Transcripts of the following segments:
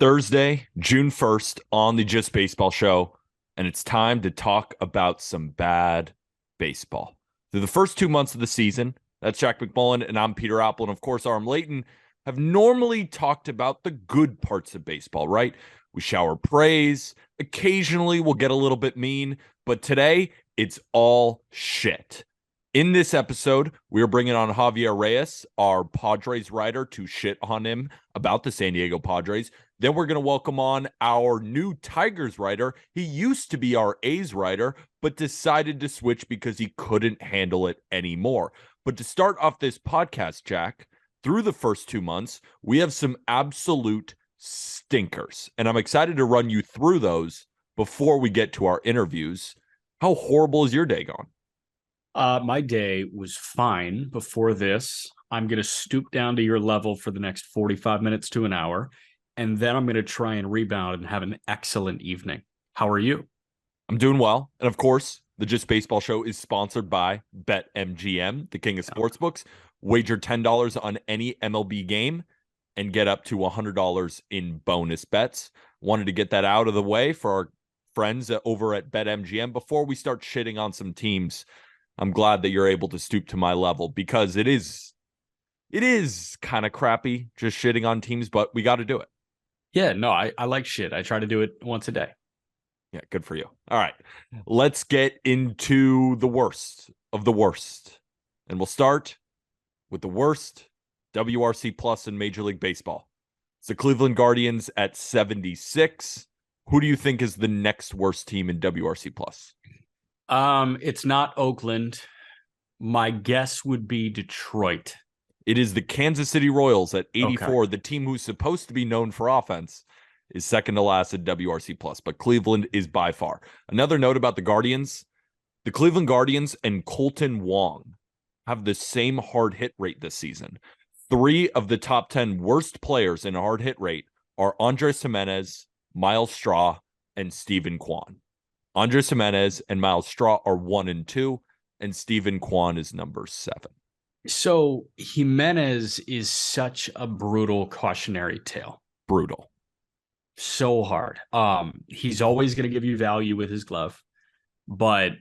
Thursday, June 1st on the Just Baseball Show, and it's time to talk about some bad baseball. Through the first 2 months of the season, that's Jack McMullen, and I'm Peter Apple, and of course, Arm Layton have normally talked about the good parts of baseball, right? We shower praise. Occasionally, we'll get a little bit mean, but today, it's all shit. In this episode, we are bringing on Javier Reyes, our Padres writer, to shit on him about the San Diego Padres. Then we're going to welcome on our new Tigers writer. He used to be our A's writer, but decided to switch because he couldn't handle it anymore. But to start off this podcast, Jack, through the first 2 months, we have some absolute stinkers. And I'm excited to run you through those before we get to our interviews. How horrible is your day gone? My day was fine before this. I'm going to stoop down to your level for the next 45 minutes to an hour, and then I'm going to try and rebound and have an excellent evening. How are you? I'm doing well. And of course, the Just Baseball Show is sponsored by BetMGM, the king of sportsbooks. Wager $10 on any MLB game and get up to $100 in bonus bets. Wanted to get that out of the way for our friends over at BetMGM before we start shitting on some teams. I'm glad that you're able to stoop to my level because it is kind of crappy just shitting on teams, but we got to do it. Yeah, no, I like shit. I try to do it once a day. Yeah, good for you. All right, let's get into the worst of the worst. And we'll start with the worst WRC plus in Major League Baseball. It's the Cleveland Guardians at 76. Who do you think is the next worst team in WRC plus? It's not Oakland. My guess would be Detroit. It is the Kansas City Royals at 84. Okay. The team who's supposed to be known for offense is second to last at WRC plus, but Cleveland is by far. Another note about the Guardians, the Cleveland Guardians and Colton Wong have the same hard hit rate this season. 3 of the top 10 worst players in a hard hit rate are Andres Jimenez, Miles Straw, and Steven Kwan. Andres Jimenez and Miles Straw are 1 and 2, and Steven Kwan is number 7. So Jimenez is such a brutal cautionary tale. Brutal. So hard. He's always going to give you value with his glove, but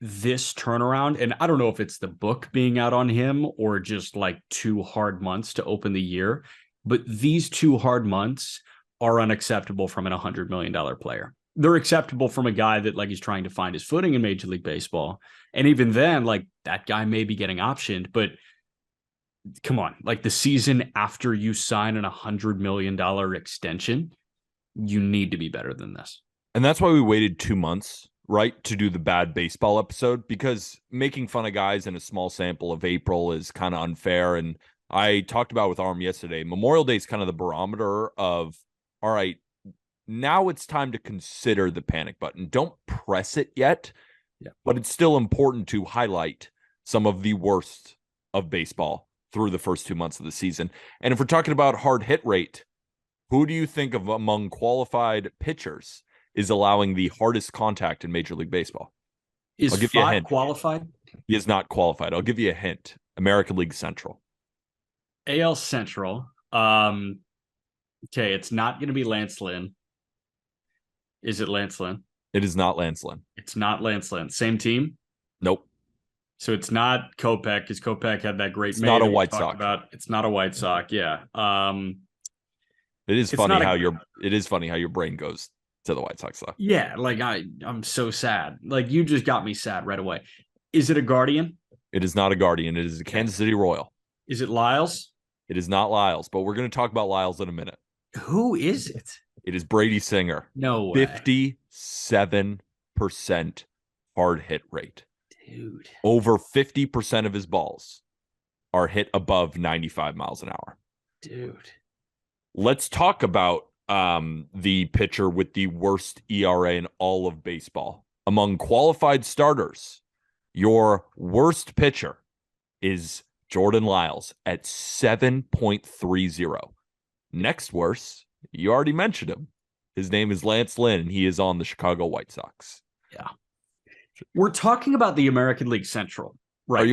this turnaround, and I don't know if it's the book being out on him or just like 2 hard months to open the year, but these 2 hard months are unacceptable from an $100 million player. They're acceptable from a guy that like is trying to find his footing in Major League Baseball. And even then, like that guy may be getting optioned, but come on, like the season after you sign an $100 million extension, you need to be better than this. And that's why we waited 2 months, right, to do the bad baseball episode, because making fun of guys in a small sample of April is kind of unfair. And I talked about with Arm yesterday, Memorial Day is kind of the barometer of, all right, now it's time to consider the panic button. Don't press it yet, but it's still important to highlight some of the worst of baseball through the first 2 months of the season. And if we're talking about hard hit rate, who do you think of among qualified pitchers is allowing the hardest contact in Major League Baseball? Is I'll give you a hint. Qualified? He is not qualified. I'll give you a hint. American League Central. AL Central. Okay, it's not going to be Lance Lynn. Is it Lance Lynn? It is not Lance Lynn. It's not Lance Lynn. Same team? Nope. So it's not Kopech, because Kopech had that great. It's not a White Sox. It's not a White Sox. Yeah. It is funny how your brain goes to the White Sox though. Yeah, like I'm so sad. Like you just got me sad right away. Is it a Guardian? It is not a Guardian. It is a Kansas City Royal. Is it Lyles? It is not Lyles, but we're going to talk about Lyles in a minute. Who is it? It is Brady Singer. No way. 57% hard hit rate. Dude. Over 50% of his balls are hit above 95 miles an hour. Dude. Let's talk about the pitcher with the worst ERA in all of baseball. Among qualified starters, your worst pitcher is Jordan Lyles at 7.30. Next worst, you already mentioned him. His name is Lance Lynn, and he is on the Chicago White Sox. Yeah. We're talking about the American League Central, right? Are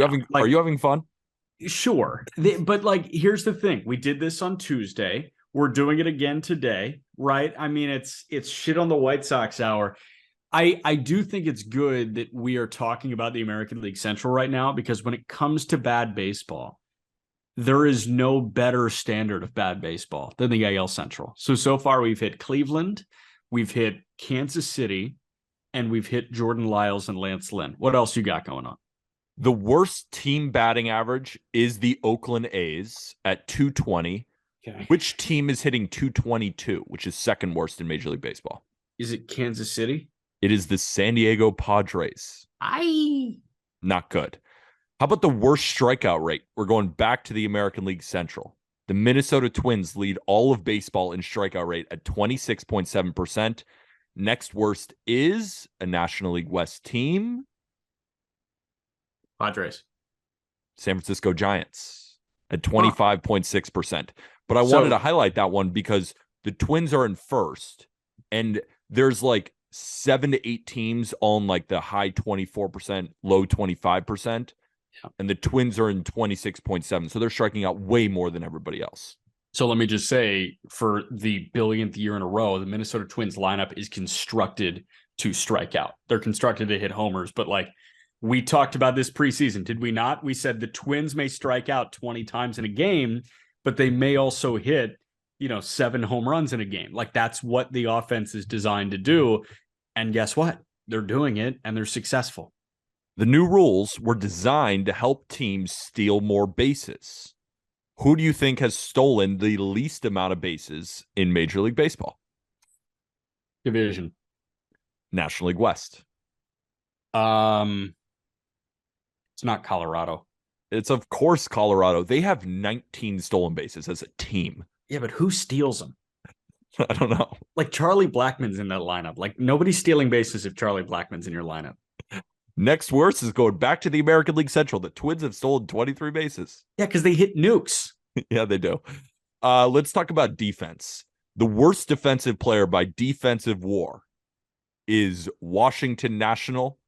you having fun? Sure. But like, here's the thing. We did this on Tuesday. We're doing it again today, right? I mean, it's shit on the White Sox hour. I do think it's good that we are talking about the American League Central right now, because when it comes to bad baseball, there is no better standard of bad baseball than the AL Central. So far we've hit Cleveland, we've hit Kansas City, and we've hit Jordan Lyles and Lance Lynn. What else you got going on? The worst team batting average is the Oakland A's at 220. Okay. Which team is hitting 222, which is second worst in Major League Baseball? Is it Kansas City? It is the San Diego Padres. Not good. How about the worst strikeout rate? We're going back to the American League Central. The Minnesota Twins lead all of baseball in strikeout rate at 26.7%. Next worst is a National League West team. Padres. San Francisco Giants at 25.6%. But I wanted to highlight that one because the Twins are in first, and there's like 7 to 8 teams on like the high 24%, low 25%. Yeah. And the Twins are in 26.7. So they're striking out way more than everybody else. So let me just say, for the billionth year in a row, the Minnesota Twins lineup is constructed to strike out. They're constructed to hit homers, but like we talked about this preseason, did we not? We said the Twins may strike out 20 times in a game, but they may also hit, 7 home runs in a game. Like that's what the offense is designed to do. And guess what? They're doing it and they're successful. The new rules were designed to help teams steal more bases. Who do you think has stolen the least amount of bases in Major League Baseball? Division. National League West. It's not Colorado. It's, of course, Colorado. They have 19 stolen bases as a team. Yeah, but who steals them? I don't know. Like Charlie Blackmon's in that lineup. Like nobody's stealing bases if Charlie Blackmon's in your lineup. Next worst is going back to the American League Central. The Twins have stolen 23 bases. Yeah, because they hit nukes. Yeah, they do. Let's talk about defense. The worst defensive player by defensive WAR is Washington National,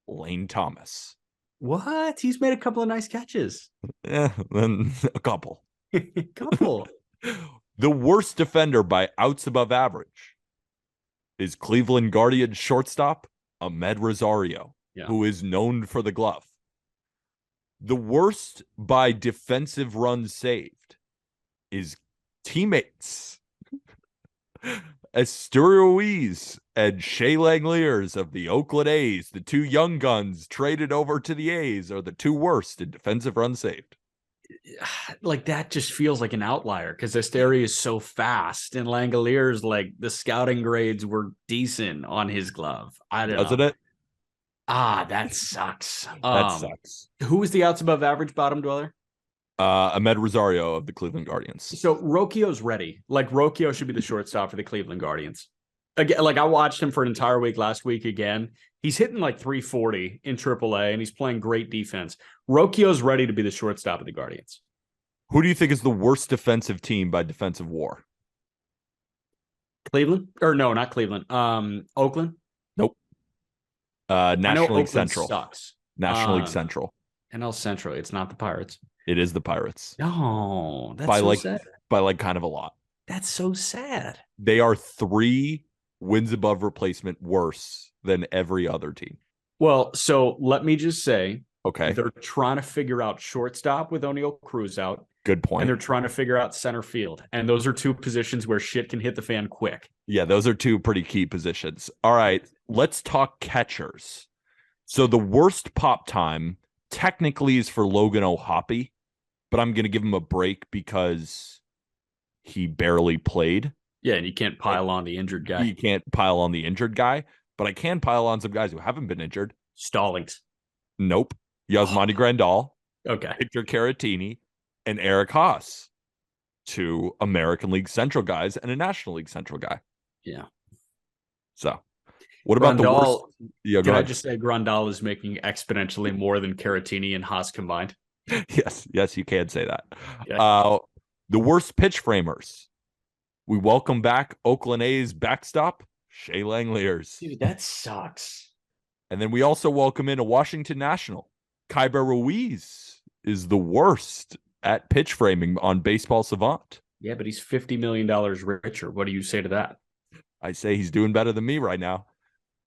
Lane Thomas. What? He's made a couple of nice catches. Yeah, then a couple. Couple. The worst defender by outs above average is Cleveland Guardians shortstop, Ahmed Rosario, who is known for the glove. The worst by defensive runs saved is teammates Esteury Ruiz and Shea Langeliers of the Oakland A's. The two young guns traded over to the A's are the two worst in defensive runs saved. Like that just feels like an outlier because Esteury is so fast, and Langeliers, like the scouting grades were decent on his glove. I don't know. Doesn't it? That sucks. That sucks. Who was the outs above average bottom dweller? Ahmed Rosario of the Cleveland Guardians. So Rocchio's ready. Like Rocchio should be the shortstop for the Cleveland Guardians. Again, like I watched him for an entire week last week again. He's hitting like 340 in AAA, and he's playing great defense. Rocchio's ready to be the shortstop of the Guardians. Who do you think is the worst defensive team by defensive WAR? Cleveland? Or no, not Cleveland. Oakland? Nope. National League Central. Sucks. National League Central. NL Central. It's not the Pirates. It is the Pirates. No, that's by so like sad. By like kind of a lot. That's so sad. They are 3 wins above replacement worse than every other team. Well, so let me just say, okay, they're trying to figure out shortstop with O'Neal Cruz out. Good point. And they're trying to figure out center field. And those are 2 positions where shit can hit the fan quick. Yeah, those are 2 pretty key positions. All right, let's talk catchers. So the worst pop time technically is for Logan O'Hoppe, but I'm going to give him a break because he barely played. Yeah, and you can't pile on the injured guy. You can't pile on the injured guy, but I can pile on some guys who haven't been injured. Stallings. Nope. Yasmani Grandal. Okay. Victor Caratini. And Eric Haas. 2 American League Central guys and a National League Central guy. Yeah. So, what about the worst? Yeah, Can I just say Grandal is making exponentially more than Caratini and Haas combined? Yes, you can say that. Okay. The worst pitch framers. We welcome back Oakland A's backstop, Shea Langeliers. Dude, that sucks. And then we also welcome in a Washington National. Kyber Ruiz is the worst at pitch framing on Baseball Savant. Yeah, but he's $50 million richer. What do you say to that? I say he's doing better than me right now.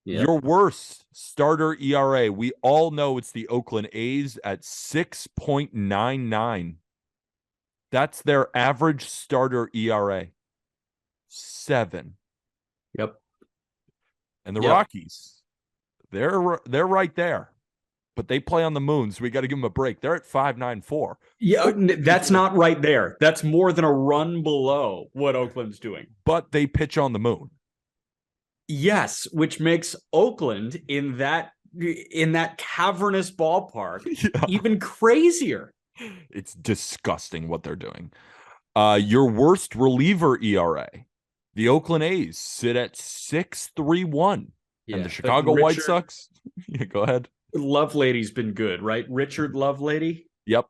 Yep. Your worst starter ERA. We all know it's the Oakland A's at 6.99. That's their average starter ERA. 7. Yep. And the Rockies, they're right there. But they play on the moon, so we got to give them a break. They're at 5.94. Yeah, that's not right there. That's more than a run below what Oakland's doing. But they pitch on the moon. Yes, which makes Oakland in that cavernous ballpark even crazier. It's disgusting what they're doing. Your worst reliever ERA. The Oakland A's sit at 6.31. And the Chicago White Sox. Yeah, go ahead. Lovelady's been good, right? Richard Lovelady. Yep.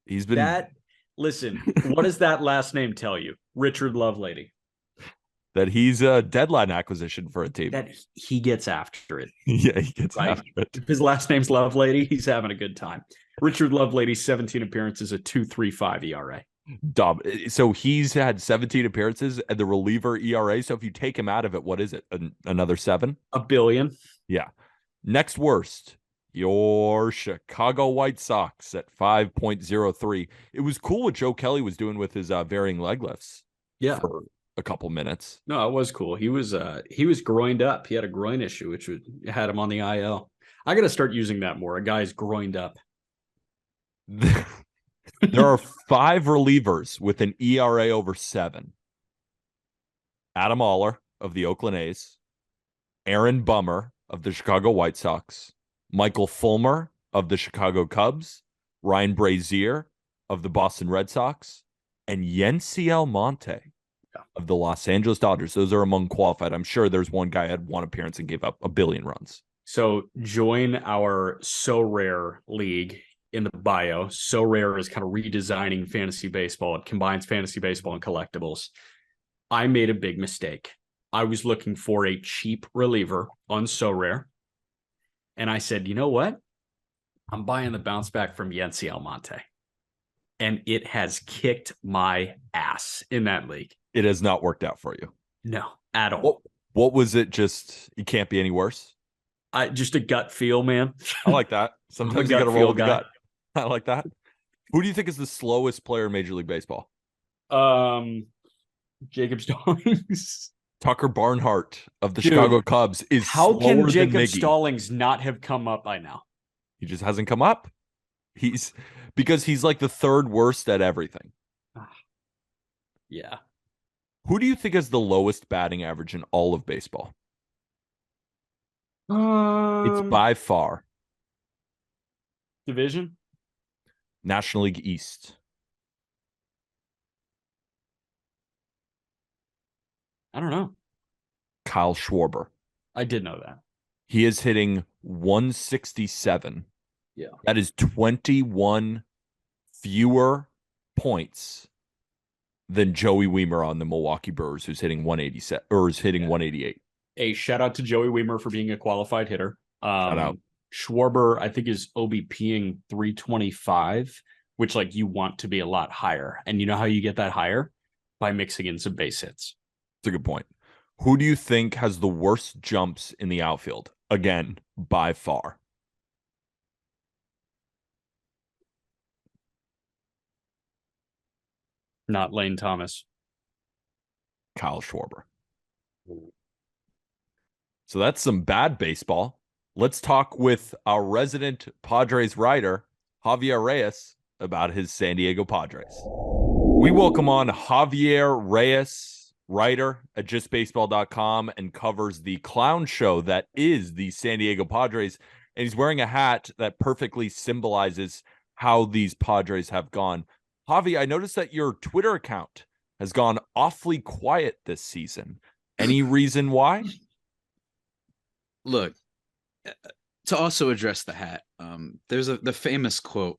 He's been that. Listen, what does that last name tell you? Richard Lovelady. That he's a deadline acquisition for a team. That he gets after it. Yeah, he gets after it. If his last name's Lovelady, he's having a good time. Richard Lovelady, 17 appearances, a 2.35 ERA. Dumb. So he's had 17 appearances and the reliever ERA. So if you take him out of it, what is it? Another 7? $1 billion. Yeah. Next worst, your Chicago White Sox at 5.03. It was cool what Joe Kelly was doing with his varying leg lifts. Yeah. For a couple minutes. No, it was cool. He was groined up. He had a groin issue, which had him on the IL. I got to start using that more. A guy's groined up. There are 5 relievers with an ERA over 7. Adam Oller of the Oakland A's, Aaron Bummer of the Chicago White Sox, Michael Fulmer of the Chicago Cubs, Ryan Brazier of the Boston Red Sox, and Yency Almonte of the Los Angeles Dodgers. Those are among qualified. I'm sure there's one guy had 1 appearance and gave up 1 billion runs. So join our So Rare League in the bio. So Rare is kind of redesigning fantasy baseball. It combines fantasy baseball and collectibles. I made a big mistake. I was looking for a cheap reliever on So Rare. And I said, you know what? I'm buying the bounce back from Yency Almonte. And it has kicked my ass in that league. It has not worked out for you. No, at all. What was it? Just, it can't be any worse? Just a gut feel, man. I like that. Sometimes you got to roll with the gut. I like that. Who do you think is the slowest player in Major League Baseball? Jacob Stallings. Tucker Barnhart of the Chicago Cubs is how can Jacob Miggy. Stallings not have come up by now? He just hasn't come up. Because he's like the 3rd worst at everything. Yeah. Who do you think is the lowest batting average in all of baseball? It's by far division. National League East. I don't know. Kyle Schwarber. I did know that. He is hitting 167. Yeah. That is 21 fewer points than Joey Wiemer on the Milwaukee Brewers, who's hitting 187 or is hitting 188. A shout out to Joey Wiemer for being a qualified hitter. Shout out. Schwarber, I think, is OBPing 325, which like you want to be a lot higher. And you know how you get that higher? By mixing in some base hits. That's a good point. Who do you think has the worst jumps in the outfield? Again, by far. Not Lane Thomas. Kyle Schwarber. So that's some bad baseball. Let's talk with our resident Padres writer, Javier Reyes, about his San Diego Padres. We welcome on Javier Reyes, writer at justbaseball.com and covers the clown show that is the San Diego Padres. And he's wearing a hat that perfectly symbolizes how these Padres have gone. Javi, I noticed that your Twitter account has gone awfully quiet this season. Any reason why? Look, to also address the hat, there's the famous quote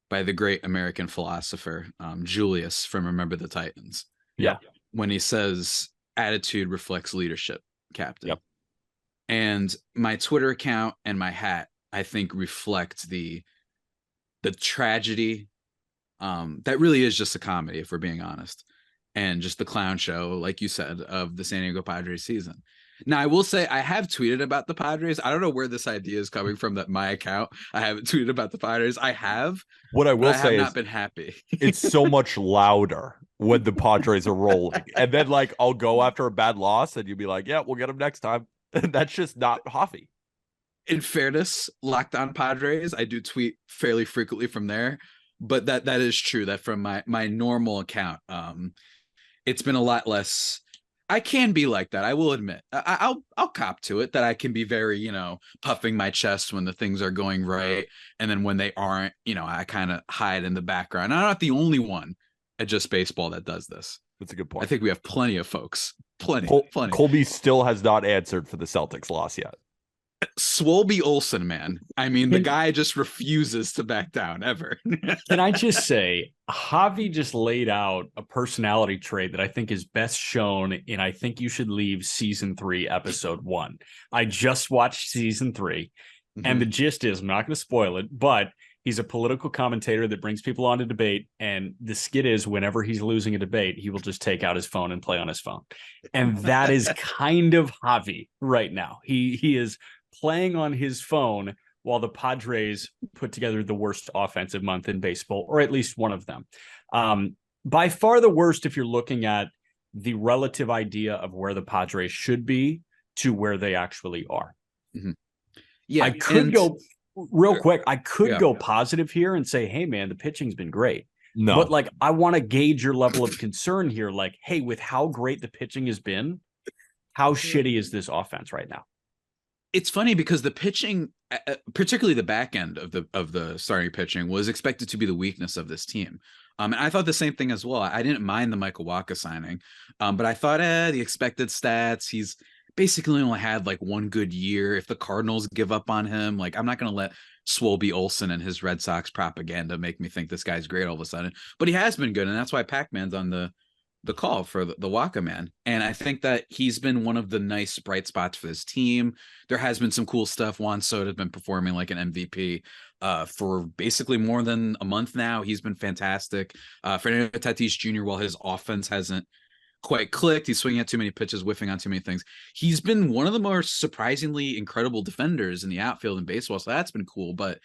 by the great American philosopher Julius from Remember the Titans. Yeah. When he says, attitude reflects leadership, Captain. Yep. And my Twitter account and my hat, I think, reflect the tragedy that really is just a comedy, if we're being honest. and just the clown show, like you said, of the San Diego Padres season. Now, I will say I have tweeted about the Padres. I don't know where this idea is coming from that my account, I haven't tweeted about the Padres. I have, What I but will I have say not is been happy. it's so much louder when the Padres are rolling. And then like I'll go after a bad loss and you'll be like, yeah, we'll get them next time. And that's just not Hoffy. In fairness, Locked On Padres, I do tweet fairly frequently from there, but that is true that from my normal account, it's been a lot less. I can be like that. I will admit. I'll cop to it that I can be very, puffing my chest when the things are going right, and then when they aren't, I kind of hide in the background. I'm not the only one at Just Baseball that does this. That's a good I point. think we have plenty of folks. Plenty. Colby still has not answered for the Celtics loss yet. Swolby Olsen, man. I mean, the guy just refuses to back down ever. Can I just say, Javi just laid out a personality trait that I think is best shown in I Think You Should Leave season 3, episode 1. I just watched season 3, and the gist is, I'm not going to spoil it, but he's a political commentator that brings people on to debate. And the skit is whenever he's losing a debate, he will just take out his phone and play on his phone. And that is kind of Javi right now. He is playing on his phone while the Padres put together the worst offensive month in baseball, or at least one of them. By far the worst if you're looking at the relative idea of where the Padres should be to where they actually are. Yeah, I could go real quick. I could go positive here and say, hey, man, the pitching's been great. No. But like, I want to gauge your level of concern here. Like, hey, with how great the pitching has been, how shitty is this offense right now? It's funny because the pitching, particularly the back end of the starting pitching, was expected to be the weakness of this team. And I thought the same thing as well. I didn't mind the Michael Wacha signing, but I thought, the expected stats, he's basically only had like one good year. If the Cardinals give up on him, like I'm not going to let Swolby Olsen and his Red Sox propaganda make me think this guy's great all of a sudden. But he has been good, and that's why Pac-Man's on the call for the Wacha man. And I think that he's been one of the nice bright spots for this team. There has been some cool stuff. Juan Soto has been performing like an MVP for basically more than a month now. He's been fantastic. Fernando Tatis Jr., while his offense hasn't quite clicked, he's swinging at too many pitches, whiffing on too many things. He's been one of the more surprisingly incredible defenders in the outfield in baseball. So that's been cool. But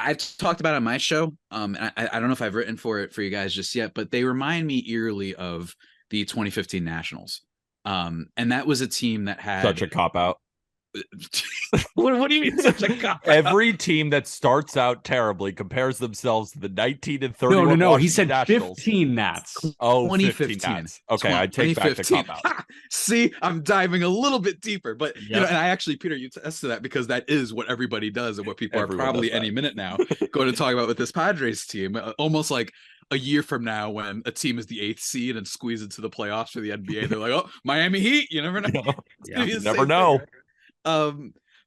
I've talked about it on my show. And I don't know if I've written for you guys just yet, but they remind me eerily of the 2015 Nationals. And that was a team that had such a cop out. What do you mean such a cop out? Every team that starts out terribly compares themselves to the 19 and 31. No. He said Nationals. 15 Nats. Oh, 2015. 15 Nats. Okay, I take back the cop out. See, I'm diving a little bit deeper, but and I actually, Peter, you tested that because that is what everybody does and what people are probably any minute now going to talk about with this Padres team. Almost like a year from now, when a team is the 8th seed and squeeze into the playoffs for the NBA, they're like, "Oh, Miami Heat." You never know. You never know.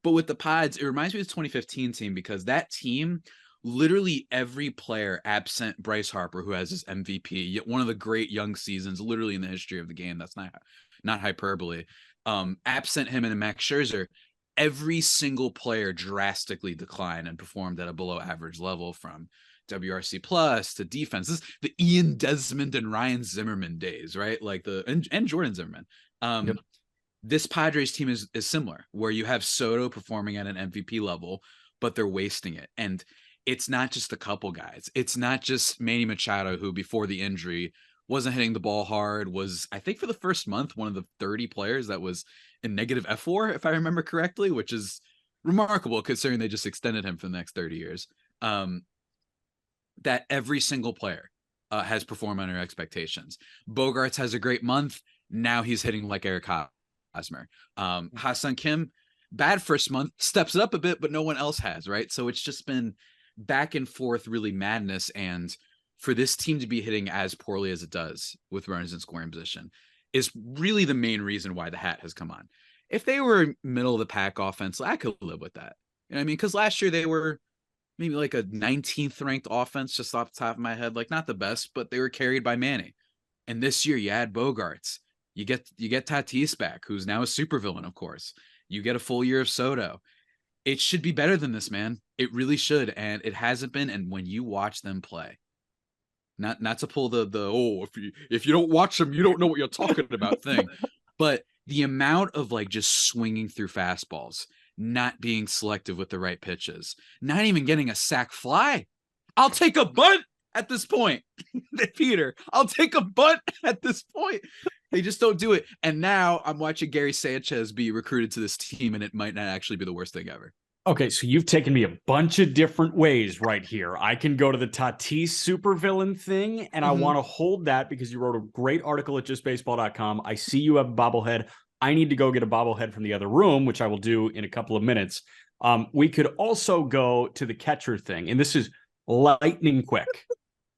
But with the Pods, it reminds me of the 2015 team because that team, literally every player absent Bryce Harper, who has his MVP, yet one of the great young seasons, literally in the history of the game. That's not hyperbole. Absent him and Max Scherzer, every single player drastically declined and performed at a below average level, from WRC plus to defense. This is the Ian Desmond and Ryan Zimmerman days, right? Like and Jordan Zimmerman. This Padres team is similar, where you have Soto performing at an MVP level, but they're wasting it. And it's not just a couple guys. It's not just Manny Machado, who before the injury wasn't hitting the ball hard, was, I think for the first month, one of the 30 players that was in negative F4, if I remember correctly, which is remarkable considering they just extended him for the next 30 years. That every single player has performed under expectations. Bogarts has a great month. Now he's hitting like Eric Hosmer. Ha-Seong Kim, bad first month, steps it up a bit, but no one else has, right? So it's just been back and forth, really madness. And for this team to be hitting as poorly as it does with runners in scoring position is really the main reason why the hat has come on. If they were middle of the pack offense, I could live with that. You know what I mean? Because last year they were maybe like a 19th ranked offense, just off the top of my head, like not the best, but they were carried by Manny. And this year you add Bogarts. You get Tatis back, who's now a supervillain, of course. You get a full year of Soto. It should be better than this, man. It really should, and it hasn't been. And when you watch them play, not to pull the if you don't watch them, you don't know what you're talking about thing. But the amount of like just swinging through fastballs, not being selective with the right pitches, not even getting a sac fly. I'll take a bunt at this point. Peter, I'll take a bunt at this point. They just don't do it. And now I'm watching Gary Sanchez be recruited to this team, and it might not actually be the worst thing ever. Okay, so you've taken me a bunch of different ways right here. I can go to the Tatis supervillain thing, and I want to hold that because you wrote a great article at justbaseball.com. I see you have a bobblehead. I need to go get a bobblehead from the other room, which I will do in a couple of minutes. We could also go to the catcher thing, and this is lightning quick.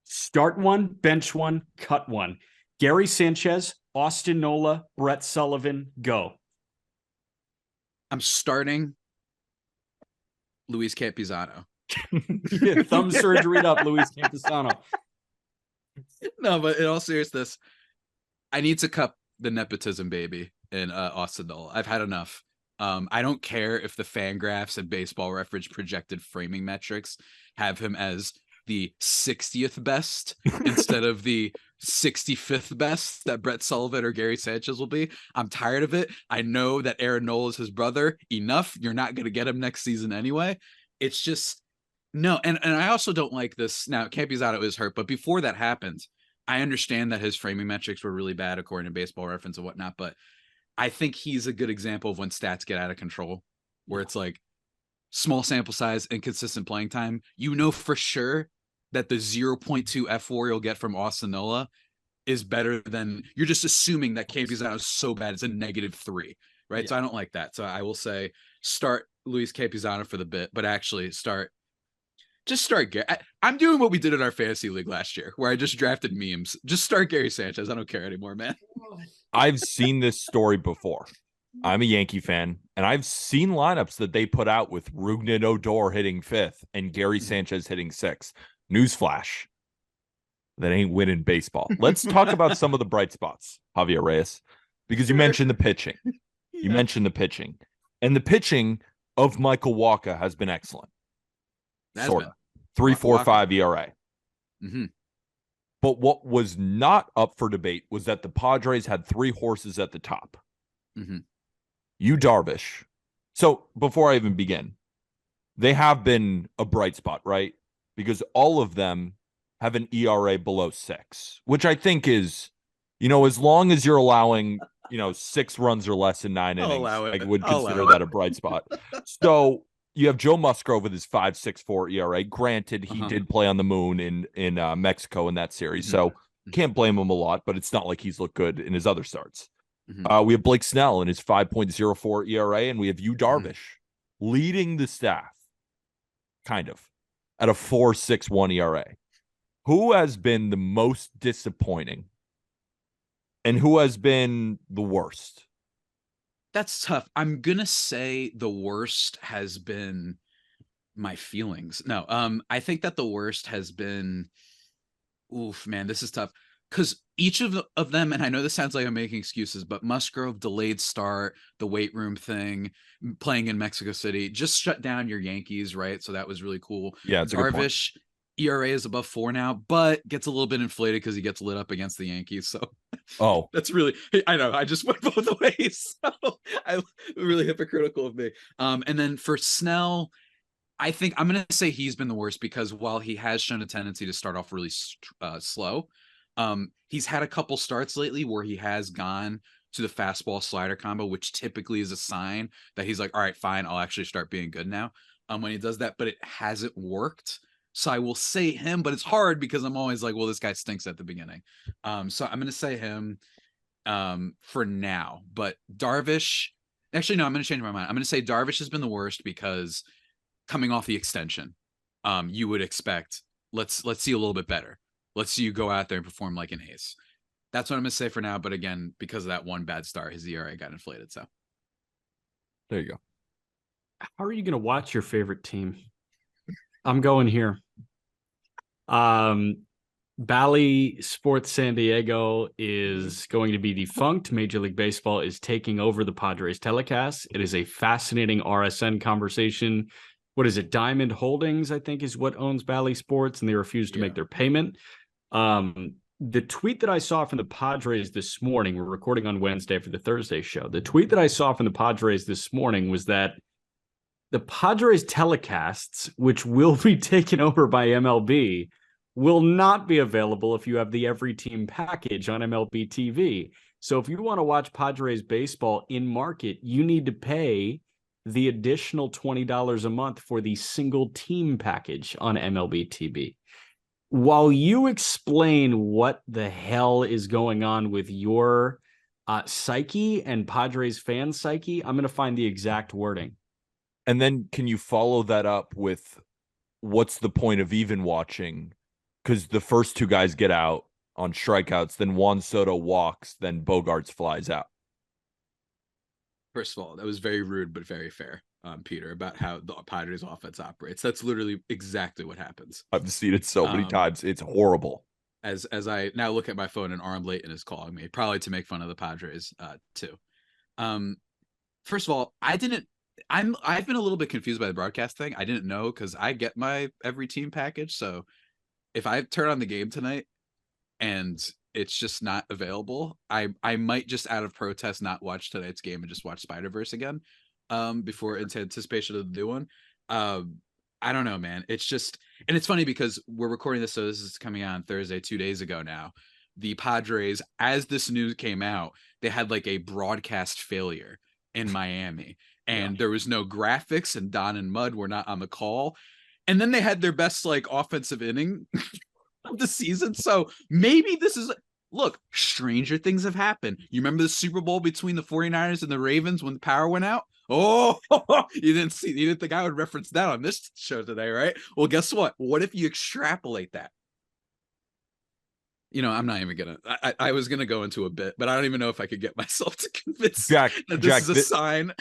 Start one, bench one, cut one. Gary Sanchez, Austin Nola, Brett Sullivan, go. I'm starting Luis Campusano. Thumb surgery up, Luis Campusano. No, but in all seriousness, I need to cut the nepotism baby in Austin Nola. I've had enough. I don't care if the Fangraphs and Baseball Reference projected framing metrics have him as the 60th best instead of the 65th best that Brett Sullivan or Gary Sanchez will be. I'm tired of it. I know that Aaron Nola is his brother. Enough. You're not going to get him next season anyway. It's just no. And I also don't like this. Now, Campusano is hurt, but before that happened, I understand that his framing metrics were really bad according to Baseball Reference and whatnot, but I think he's a good example of when stats get out of control, where it's like small sample size, inconsistent playing time. You know for sure that the 0.2 F4 you'll get from Austin Nola is better than you're just assuming that Campusano is so bad it's a -3, right? Yeah. So I don't like that. So I will say start Luis Campusano for the bit, but actually start Gary. I'm doing what we did in our fantasy league last year, where I just drafted memes. Just start Gary Sanchez. I don't care anymore, man. I've seen this story before. I'm a Yankee fan, and I've seen lineups that they put out with Rougned Odor hitting 5th and Gary Sanchez hitting 6th. Newsflash. That ain't winning baseball. Let's talk about some of the bright spots, Javier Reyes, because you mentioned the pitching. You mentioned the pitching. And the pitching of Michael Wacha has been excellent. Sort of. 3.45 ERA. Mm-hmm. But what was not up for debate was that the Padres had 3 horses at the top. Mm-hmm. Yu Darvish. So before I even begin, they have been a bright spot, right? Because all of them have an ERA below 6, which I think is, as long as you're allowing, 6 runs or less in 9 innings, I would consider that a bright spot. So you have Joe Musgrove with his 5.64 ERA. Granted, he did play on the moon in Mexico in that series, so can't blame him a lot, but it's not like he's looked good in his other starts. We have Blake Snell in his 5.04 ERA, and we have Yu Darvish leading the staff, kind of, at a 4.61 ERA. Who has been the most disappointing and who has been the worst? That's tough. I'm going to say the worst has been my feelings. No, I think that the worst has been, oof, man, this is tough. Because each of them, and I know this sounds like I'm making excuses, but Musgrove, delayed start, the weight room thing, playing in Mexico City, just shut down your Yankees, right? So that was really cool. Yeah, it's a good point. Darvish, ERA is above 4 now, but gets a little bit inflated because he gets lit up against the Yankees. So that's really, I know, I just went both ways. So I'm really hypocritical of me. And then for Snell, I think I'm going to say he's been the worst because while he has shown a tendency to start off really slow, he's had a couple starts lately where he has gone to the fastball slider combo, which typically is a sign that he's like, all right, fine, I'll actually start being good now. When he does that, but it hasn't worked. So I will say him, but it's hard because I'm always like, well, this guy stinks at the beginning. So I'm going to say him for now. But Darvish, actually, no, I'm going to change my mind. I'm going to say Darvish has been the worst because coming off the extension, you would expect, let's see a little bit better. Let's see you go out there and perform like an ace. That's what I'm going to say for now. But again, because of that one bad start, his ERA got inflated. So there you go. How are you going to watch your favorite team? I'm going here. Bally Sports San Diego is going to be defunct. Major League Baseball is taking over the Padres telecast. It is a fascinating RSN conversation. What is it? Diamond Holdings, I think, is what owns Bally Sports, and they refuse to make their payment. The tweet that I saw from the Padres this morning, we're recording on Wednesday for the Thursday show. The tweet that I saw from the Padres this morning was that the Padres telecasts, which will be taken over by MLB, will not be available if you have the Every Team package on MLB TV. So if you want to watch Padres baseball in market, you need to pay the additional $20 a month for the single team package on MLB TV. While you explain what the hell is going on with your psyche and Padres fan psyche, I'm going to find the exact wording. And then can you follow that up with what's the point of even watching? Because the first two guys get out on strikeouts, then Juan Soto walks, then Bogarts flies out. First of all, that was very rude, but very fair, Peter, about how the Padres offense operates. That's literally exactly what happens. I've seen it so many times. It's horrible. As I now look at my phone and Arm Layton is calling me, probably to make fun of the Padres too. First of all, I've been a little bit confused by the broadcast thing. I didn't know because I get my Every Team package. So if I turn on the game tonight and it's just not available, I might just out of protest not watch tonight's game and just watch Spider-Verse again before into anticipation of the new one. I don't know, man. It's just, and it's funny because we're recording this, so this is coming out on Thursday, 2 days ago now. The Padres, as this news came out, they had like a broadcast failure in Miami, and there was no graphics, and Don and Mud were not on the call. And then they had their best like offensive inning of the season. So maybe this is, look, stranger things have happened. You remember the Super Bowl between the 49ers and the Ravens when the power went out? Oh, you didn't think I would reference that on this show today, right? Well, guess what? What if you extrapolate that? You know, I'm not even gonna. I was gonna go into a bit, but I don't even know if I could get myself to convince that this is a sign.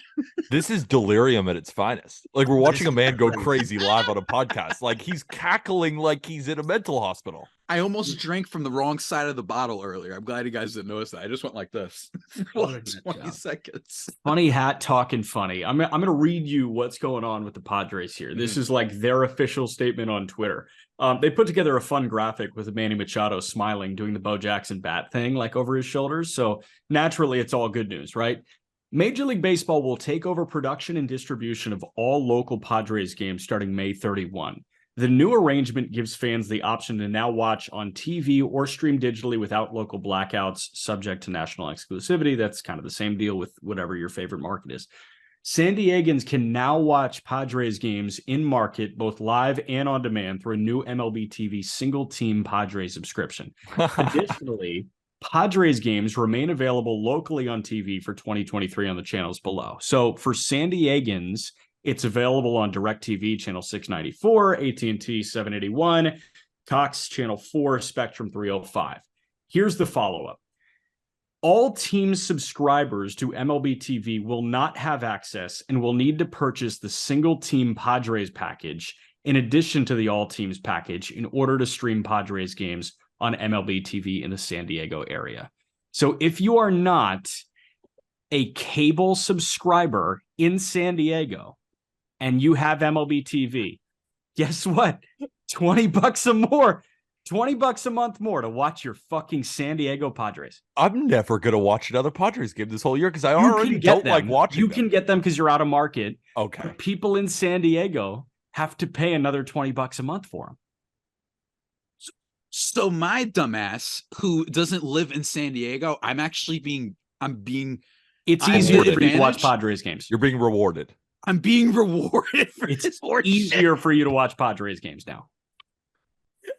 This is delirium at its finest. Like, we're watching a man go crazy live on a podcast. Like, he's cackling like he's in a mental hospital. I almost drank from the wrong side of the bottle earlier. I'm glad you guys didn't notice that. I just went like this for like 20 seconds. Funny hat talking funny. I'm going to read you what's going on with the Padres here. This is like their official statement on Twitter. They put together a fun graphic with Manny Machado smiling, doing the Bo Jackson bat thing, like over his shoulders. So naturally, it's all good news, right? Major League Baseball will take over production and distribution of all local Padres games starting May 31. The new arrangement gives fans the option to now watch on TV or stream digitally without local blackouts, subject to national exclusivity. That's kind of the same deal with whatever your favorite market is. San Diegans can now watch Padres games in market, both live and on demand, through a new MLB TV single-team Padres subscription. Additionally, Padres games remain available locally on TV for 2023 on the channels below. So for San Diegans, it's available on DirecTV channel 694, AT&T 781, Cox channel 4, Spectrum 305. Here's the follow-up. All team subscribers to MLB TV will not have access and will need to purchase the single-team Padres package in addition to the all-teams package in order to stream Padres games on MLB TV in the San Diego area. So if you are not a cable subscriber in San Diego and you have MLB TV, guess what? $20 a more. $20 a month more to watch your fucking San Diego Padres. I'm never going to watch another Padres game this whole year because I already don't like watching them. You can get them because you're out of market. Okay. But people in San Diego have to pay another $20 a month for them. So my dumbass, who doesn't live in San Diego, it's easier for you to watch Padres games. You're being rewarded. I'm being rewarded for this. It's easier for you to watch Padres games now.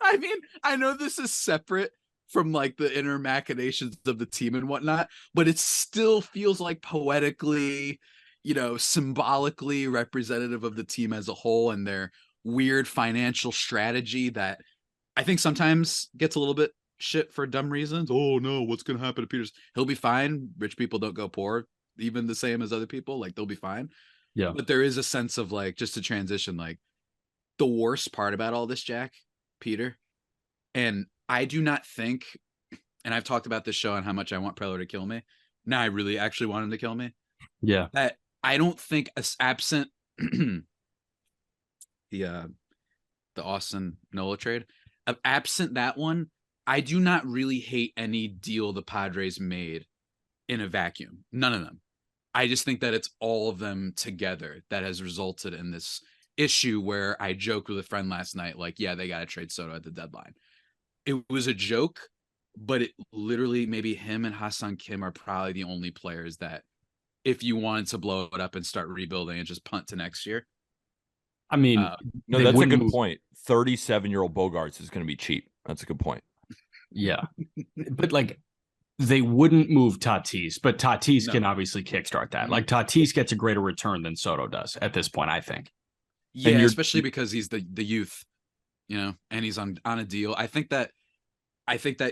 I mean, I know this is separate from like the inner machinations of the team and whatnot, but it still feels like poetically, symbolically representative of the team as a whole and their weird financial strategy that I think sometimes gets a little bit shit for dumb reasons. Oh no, what's going to happen to Peters? He'll be fine. Rich people don't go poor, even the same as other people. Like, they'll be fine. Yeah. But there is a sense of like, just to transition, like the worst part about all this, Jack, Peter, and I do not think, and I've talked about this show and how much I want Preller to kill me. Now I really actually want him to kill me. Yeah. That I don't think absent the Austin Nola trade, absent that one, I do not really hate any deal the Padres made in a vacuum. None of them. I just think that it's all of them together that has resulted in this issue where I joked with a friend last night, like, yeah, they got to trade Soto at the deadline. It was a joke, but it literally, maybe him and Hassan Kim are probably the only players that, if you wanted to blow it up and start rebuilding and just punt to next year. I mean, no, that's a good point. 37-year-old Bogarts is going to be cheap. That's a good point. Yeah. But like, they wouldn't move Tatis, but Tatis can obviously kickstart that. Like, Tatis gets a greater return than Soto does at this point, I think. Yeah, especially because he's the youth, and he's on a deal. I think that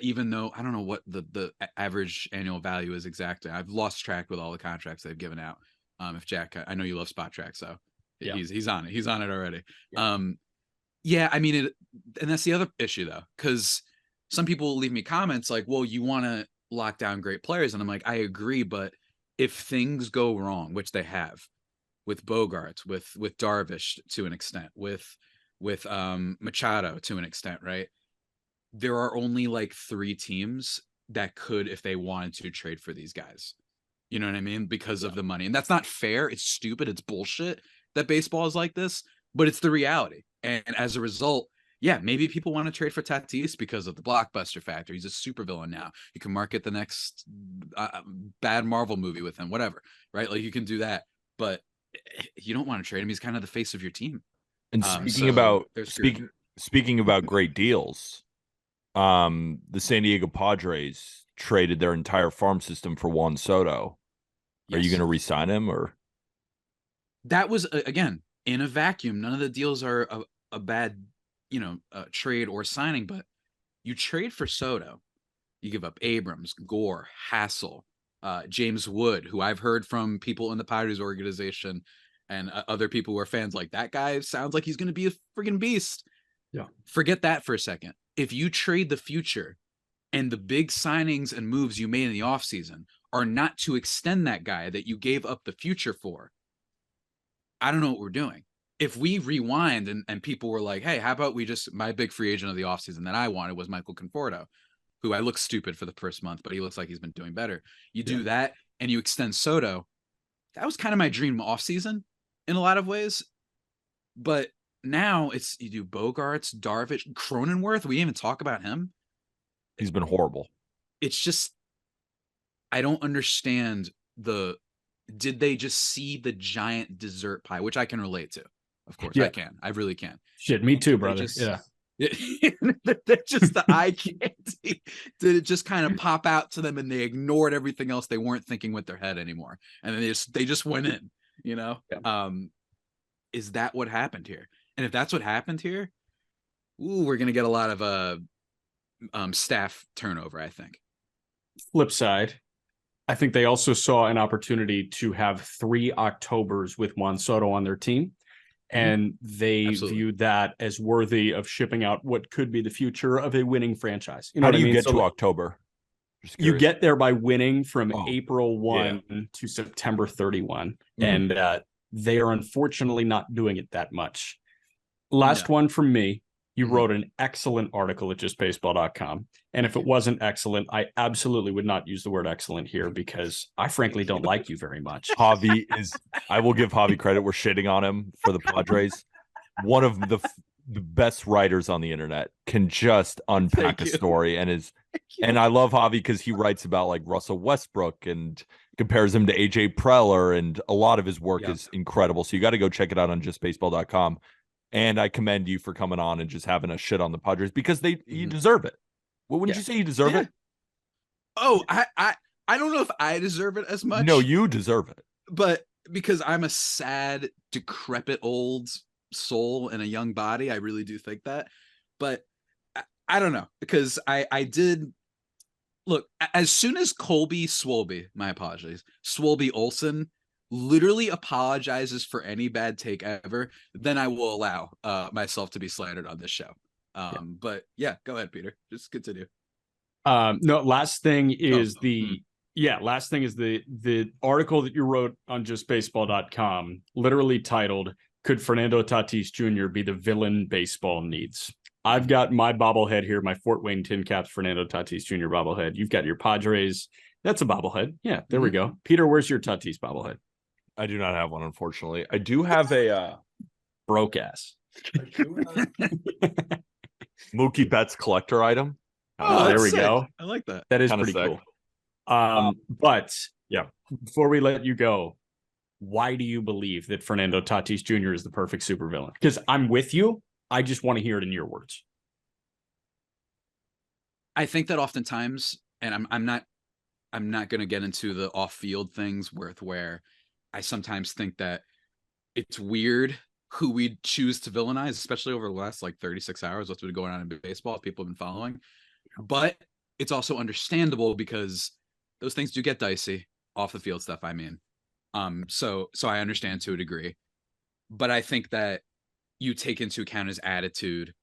even though I don't know what the average annual value is exactly, I've lost track with all the contracts they've given out. If Jack, I know you love Spot Track, so yeah, he's on it. He's on it already. Yeah. I mean, and that's the other issue though, because some people leave me comments like, "Well, you want to lock down great players," and I'm like, I agree, but if things go wrong, which they have, with Bogarts, with Darvish to an extent, with Machado to an extent, right? There are only like 3 teams that could, if they wanted to, trade for these guys. You know what I mean? Because of the money. And that's not fair. It's stupid. It's bullshit that baseball is like this, but it's the reality. And as a result, yeah, maybe people want to trade for Tatis because of the blockbuster factor. He's a supervillain now. You can market the next bad Marvel movie with him, whatever, right? Like, you can do that, but you don't want to trade him. He's kind of the face of your team. And speaking about great deals, the San Diego Padres traded their entire farm system for Juan Soto. Yes. Are you going to re-sign him, or? That was, again, in a vacuum. None of the deals are a bad, trade or signing, but you trade for Soto. You give up Abrams, Gore, Hassel, James Wood, who I've heard from people in the Padres organization and other people who are fans, like, that guy sounds like he's going to be a friggin' beast. Yeah. Forget that for a second. If you trade the future and the big signings and moves you made in the offseason are not to extend that guy that you gave up the future for, I don't know what we're doing. If we rewind and people were like, hey, how about my big free agent of the offseason that I wanted was Michael Conforto, who I look stupid for the first month, but he looks like he's been doing better. You do that and you extend Soto. That was kind of my dream offseason in a lot of ways. But now you do Bogarts, Darvish, Cronenworth. We didn't even talk about him. He's been horrible. It's just, I don't understand did they just see the giant dessert pie, which I can relate to? Of course, I can. I really can. Shit, me too, brother. That's just the eye candy. Did it just kind of pop out to them and they ignored everything else? They weren't thinking with their head anymore. And then they just went in, Yeah. Is that what happened here? And if that's what happened here, we're going to get a lot of staff turnover, I think. Flip side, I think they also saw an opportunity to have 3 Octobers with Juan Soto on their team. And they viewed that as worthy of shipping out what could be the future of a winning franchise. How do you get to October? You get there by winning from April 1 to September 31. And they are unfortunately not doing it that much. Last one from me. You wrote an excellent article at JustBaseball.com. And if it wasn't excellent, I absolutely would not use the word excellent here because I frankly don't like you very much. I will give Javi credit. We're shitting on him for the Padres. One of the best writers on the internet, can just unpack a story and I love Javi because he writes about like Russell Westbrook and compares him to AJ Preller, and a lot of his work is incredible. So you got to go check it out on JustBaseball.com. And I commend you for coming on and just having a shit on the Padres because you deserve it. Well, wouldn't you say you deserve it? Oh, I don't know if I deserve it as much. No, you deserve it. But because I'm a sad, decrepit old soul in a young body, I really do think that. But I don't know, because I did look, as soon as Swolby Olsen literally apologizes for any bad take ever, then I will allow myself to be slandered on this show. But yeah, go ahead, Peter. Just continue. Last thing is the article that you wrote on JustBaseball.com, literally titled, "Could Fernando Tatis Jr. be the villain baseball needs?" I've got my bobblehead here, my Fort Wayne Tin Caps Fernando Tatis Jr. bobblehead. You've got your Padres. That's a bobblehead. Yeah, there we go. Peter, where's your Tatis bobblehead? I do not have one, unfortunately. I do have a broke ass Mookie Betts collector item. Oh, there we sick. go. I like that. That is Kinda pretty sick. cool. But yeah, before we let you go, why do you believe that Fernando Tatis Jr. is the perfect supervillain? Because I'm with you. I just want to hear it in your words. I think that oftentimes, and I'm not going to get into the off-field things where I sometimes think that it's weird who we choose to villainize, especially over the last like 36 hours. What's been going on in baseball, people have been following. But it's also understandable because those things do get dicey off the field stuff. I mean, so I understand to a degree, but I think that you take into account his attitude,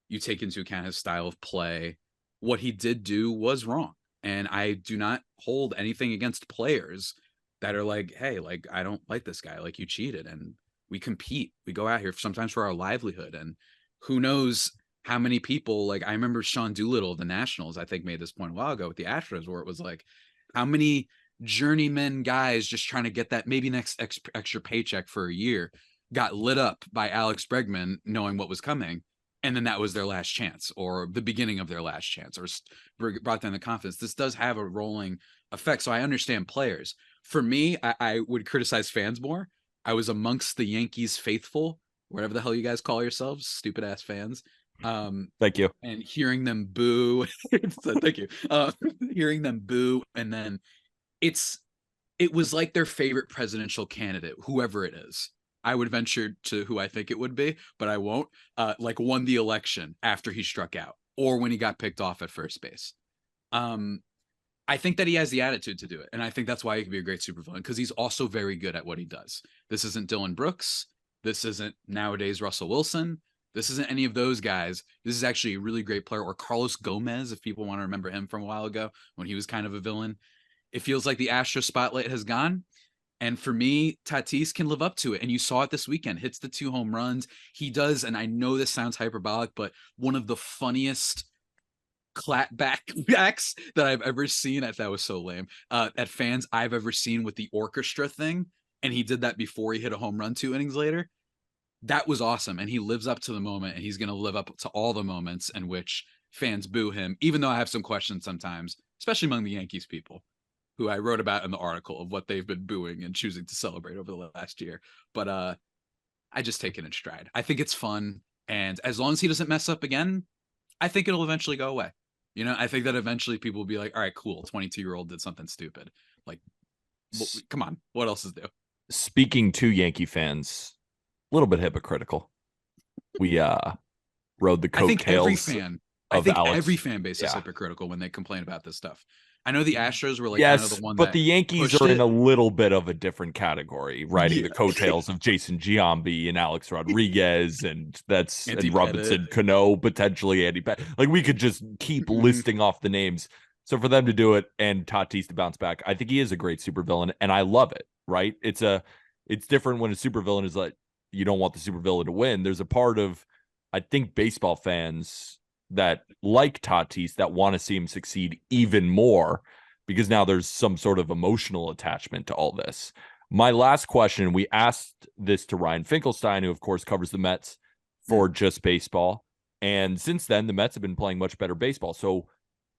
you take into account his style of play. What he did do was wrong. And I do not hold anything against players that are like, hey, like, I don't like this guy. Like, you cheated. And we compete. We go out here sometimes for our livelihood. And who knows how many people, like, I remember Sean Doolittle of the Nationals, I think, made this point a while ago with the Astros, where it was like, how many journeyman guys just trying to get that maybe next extra paycheck for a year got lit up by Alex Bregman knowing what was coming. And then that was their last chance, or the beginning of their last chance, or brought them the confidence. This does have a rolling effect. So I understand players. For me, I would criticize fans more. I was amongst the Yankees faithful, whatever the hell you guys call yourselves, stupid ass fans. Thank you. And hearing them boo. Thank you. Hearing them boo. And then it was like their favorite presidential candidate, whoever it is. I would venture to who I think it would be, but I won't, like won the election after he struck out or when he got picked off at first base. I think that he has the attitude to do it. And I think that's why he can be a great supervillain, because he's also very good at what he does. This isn't Dylan Brooks. This isn't nowadays Russell Wilson. This isn't any of those guys. This is actually a really great player. Or Carlos Gomez, if people want to remember him from a while ago when he was kind of a villain. It feels like the Astro spotlight has gone. And for me, Tatis can live up to it. And you saw it this weekend, hits the 2 home runs. He does, and I know this sounds hyperbolic, but one of the funniest clapbacks that I've ever seen, that was so lame, at fans I've ever seen, with the orchestra thing. And he did that before he hit a home run 2 innings later. That was awesome. And he lives up to the moment, and he's going to live up to all the moments in which fans boo him, even though I have some questions sometimes, especially among the Yankees people, who I wrote about in the article of what they've been booing and choosing to celebrate over the last year. But I just take it in stride. I think it's fun. And as long as he doesn't mess up again, I think it'll eventually go away. You know, I think that eventually people will be like, all right, cool, 22-year-old did something stupid. Like, come on, what else is new? Speaking to Yankee fans, a little bit hypocritical. We rode the coattails. I think every fan base is hypocritical when they complain about this stuff. I know the Astros were like kind of the one, but the Yankees are in a little bit of a different category, riding the coattails of Jason Giambi and Alex Rodriguez, and and Robinson Cano, potentially Andy Pettitte. Like, we could just keep listing off the names. So for them to do it and Tatis to bounce back, I think he is a great supervillain, and I love it. Right? It's different when a supervillain is like, you don't want the supervillain to win. There's a part of, I think, baseball fans that like Tatis that want to see him succeed even more, because now there's some sort of emotional attachment to all this. My last question, we asked this to Ryan Finkelstein, who of course covers the Mets for Just Baseball. And since then, the Mets have been playing much better baseball. So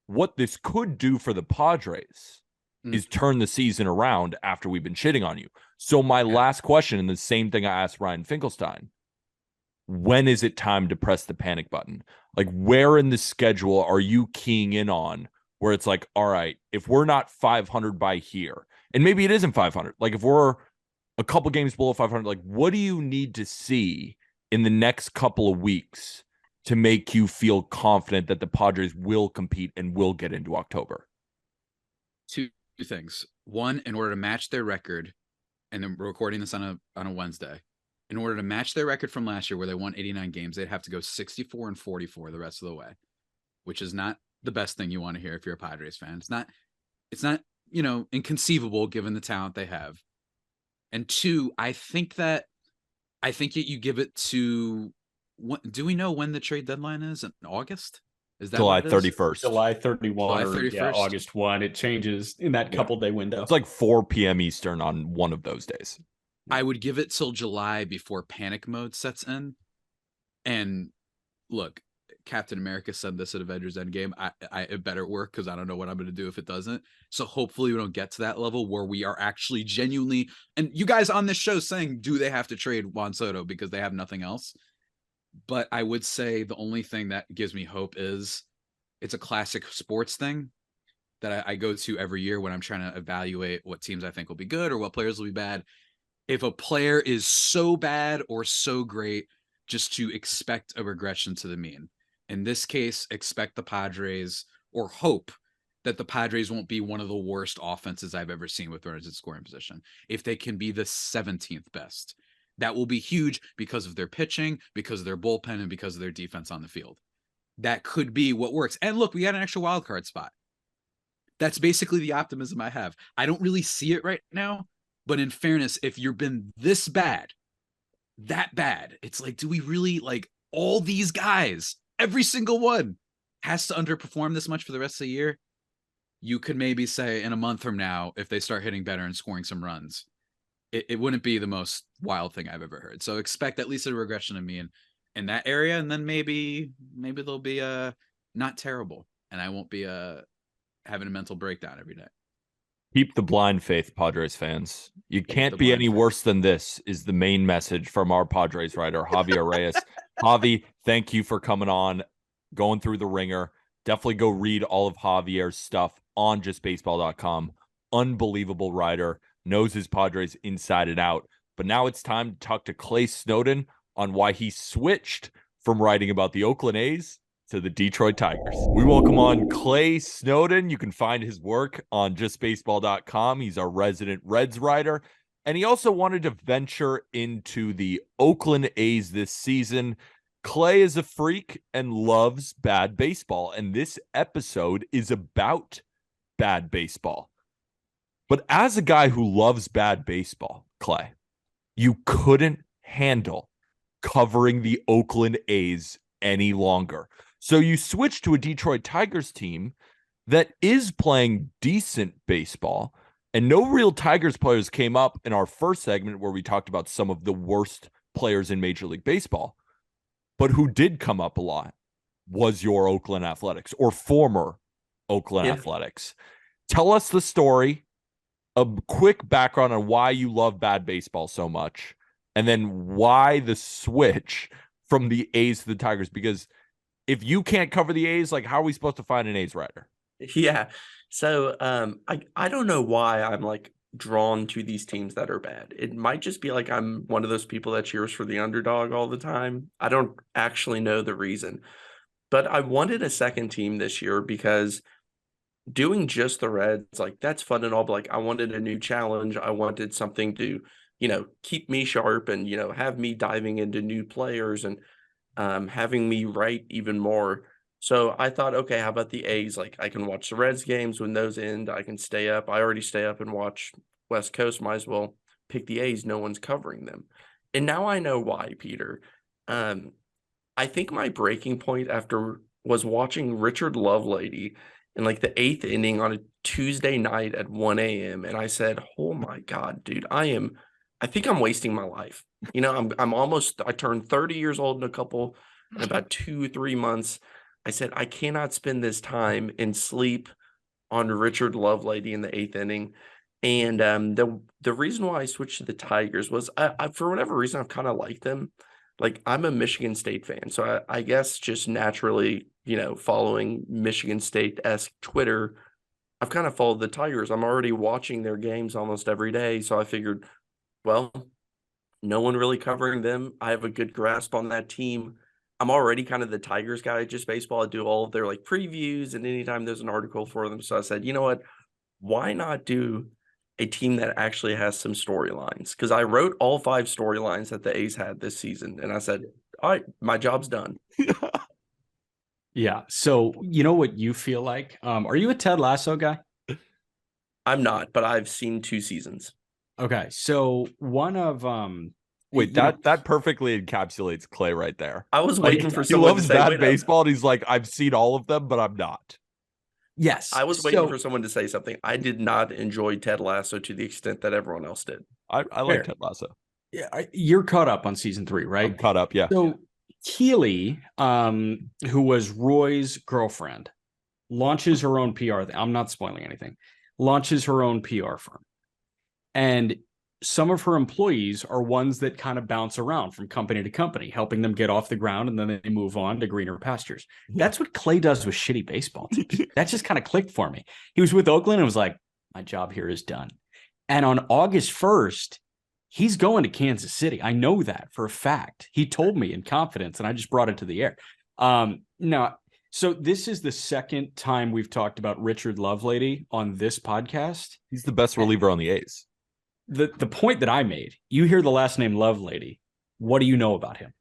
what this could do for the Padres is turn the season around after we've been shitting on you. So my last question, and the same thing I asked Ryan Finkelstein, when is it time to press the panic button? Like, where in the schedule are you keying in on where it's like, all right, if we're not 500 by here, and maybe it isn't 500, like if we're a couple games below 500, like what do you need to see in the next couple of weeks to make you feel confident that the Padres will compete and will get into October? Two things. One, in order to match their record, and then we're recording this on a Wednesday, in order to match their record from last year where they won 89 games, they'd have to go 64-44 the rest of the way, which is not the best thing you want to hear if you're a Padres fan. It's not, inconceivable given the talent they have. And two, I think that you give it to do we know when the trade deadline is? In August? Is that July what it is? 31st. July 31 July or 31st? August 1. It changes in that Yeah. couple day window. It's like 4 p.m. Eastern on one of those days. I would give it till July before panic mode sets in. And look, Captain America said this at Avengers Endgame. It better work because I don't know what I'm going to do if it doesn't. So hopefully we don't get to that level where we are actually genuinely. And you guys on this show saying, do they have to trade Juan Soto because they have nothing else? But I would say the only thing that gives me hope is it's a classic sports thing that I go to every year when I'm trying to evaluate what teams I think will be good or what players will be bad. If a player is so bad or so great, just to expect a regression to the mean. In this case, expect the Padres or hope that the Padres won't be one of the worst offenses I've ever seen with runners in scoring position. If they can be the 17th best, that will be huge because of their pitching, because of their bullpen, and because of their defense on the field. That could be what works. And look, we got an extra wild card spot. That's basically the optimism I have. I don't really see it right now, but in fairness, if you've been this bad, that bad, it's like, do we really, like, all these guys, every single one has to underperform this much for the rest of the year? You could maybe say in a month from now, if they start hitting better and scoring some runs, it wouldn't be the most wild thing I've ever heard. So expect at least a regression of me in that area, and then maybe they'll be not terrible, and I won't be having a mental breakdown every day. Keep the blind faith, Padres fans. You can't be any worse than this is the main message from our Padres writer, Javier Reyes. Javi, thank you for coming on, going through the ringer. Definitely go read all of Javier's stuff on justbaseball.com. Unbelievable writer, knows his Padres inside and out. But now it's time to talk to Clay Snowden on why he switched from writing about the Oakland A's to the Detroit Tigers. We welcome on Clay Snowden. You can find his work on justbaseball.com. He's our resident Reds writer. And he also wanted to venture into the Oakland A's this season. Clay is a freak and loves bad baseball. And this episode is about bad baseball. But as a guy who loves bad baseball, Clay, you couldn't handle covering the Oakland A's any longer. So you switch to a Detroit Tigers team that is playing decent baseball, and no real Tigers players came up in our first segment where we talked about some of the worst players in Major League Baseball. But who did come up a lot was your Oakland Athletics, or former Oakland Athletics. Tell us the story, a quick background on why you love bad baseball so much, and then why the switch from the A's to the Tigers, because if you can't cover the A's, like, how are we supposed to find an A's writer? Yeah. So I don't know why I'm like drawn to these teams that are bad. It might just be like I'm one of those people that cheers for the underdog all the time. I don't actually know the reason. But I wanted a second team this year because doing just the Reds, like, that's fun and all, but like I wanted a new challenge. I wanted something to, keep me sharp and, have me diving into new players and having me write even more. So I thought, okay, how about the A's? Like, I can watch the Reds games when those end. I can stay up. I already stay up and watch West Coast. Might as well pick the A's. No one's covering them. And now I know why, Peter. I think my breaking point after was watching Richard Lovelady in like the 8th inning on a Tuesday night at 1 a.m. And I said, oh my God, dude, I think I'm wasting my life. I turned 30 years old in about 2-3 months. I said, I cannot spend this time in sleep on Richard Lovelady in the 8th inning. And the reason why I switched to the Tigers was I for whatever reason, I've kind of liked them. Like, I'm a Michigan State fan. So I guess just naturally, following Michigan State-esque Twitter, I've kind of followed the Tigers. I'm already watching their games almost every day. So I figured, well, no one really covering them. I have a good grasp on that team. I'm already kind of the Tigers guy at Just Baseball. I do all of their like previews and anytime there's an article for them. So I said, you know what? Why not do a team that actually has some storylines? Because I wrote all 5 storylines that the A's had this season. And I said, all right, my job's done. Yeah. So you know what you feel like? Are you a Ted Lasso guy? I'm not, but I've seen 2 seasons. Okay. So one of Wait, that perfectly encapsulates Clay right there. I was Like, waiting for he someone to loves say, bad wait, baseball, and he's like, I've seen all of them, but I'm not. Yes. I was waiting for someone to say something. I did not enjoy Ted Lasso to the extent that everyone else did. I like Ted Lasso. Yeah, you're caught up on season 3, right? I'm caught up, yeah. So Keely, who was Roy's girlfriend, launches her own PR. I'm not spoiling anything. Launches her own PR firm. And some of her employees are ones that kind of bounce around from company to company, helping them get off the ground, and then they move on to greener pastures. Yeah. That's what Clay does with shitty baseball teams. That just kind of clicked for me. He was with Oakland and was like, my job here is done. And on August 1st, he's going to Kansas City. I know that for a fact. He told me in confidence, and I just brought it to the air. Now, so this is the second time we've talked about Richard Lovelady on this podcast. He's the best reliever on the A's. The point that I made, you hear the last name Lovelady. What do you know about him?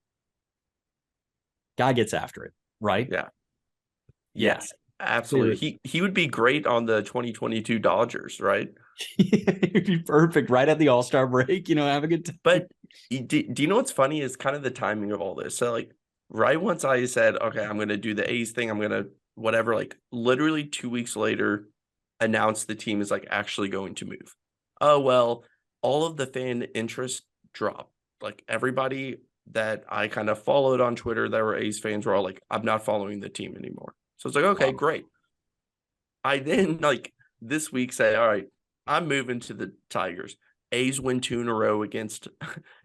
Guy gets after it, right? Yeah. Yes, absolutely. He would be great on the 2022 Dodgers, right? He'd be perfect right at the All-Star break, have a good time. But do you know what's funny is kind of the timing of all this. So like right once I said, okay, I'm going to do the A's thing, I'm going to whatever, like literally 2 weeks later, announced the team is like actually going to move. Oh, well, all of the fan interest dropped. Like everybody that I kind of followed on Twitter that were A's fans were all like, I'm not following the team anymore. So it's like, okay, great. I then like this week say, all right, I'm moving to the Tigers. A's win 2 in a row against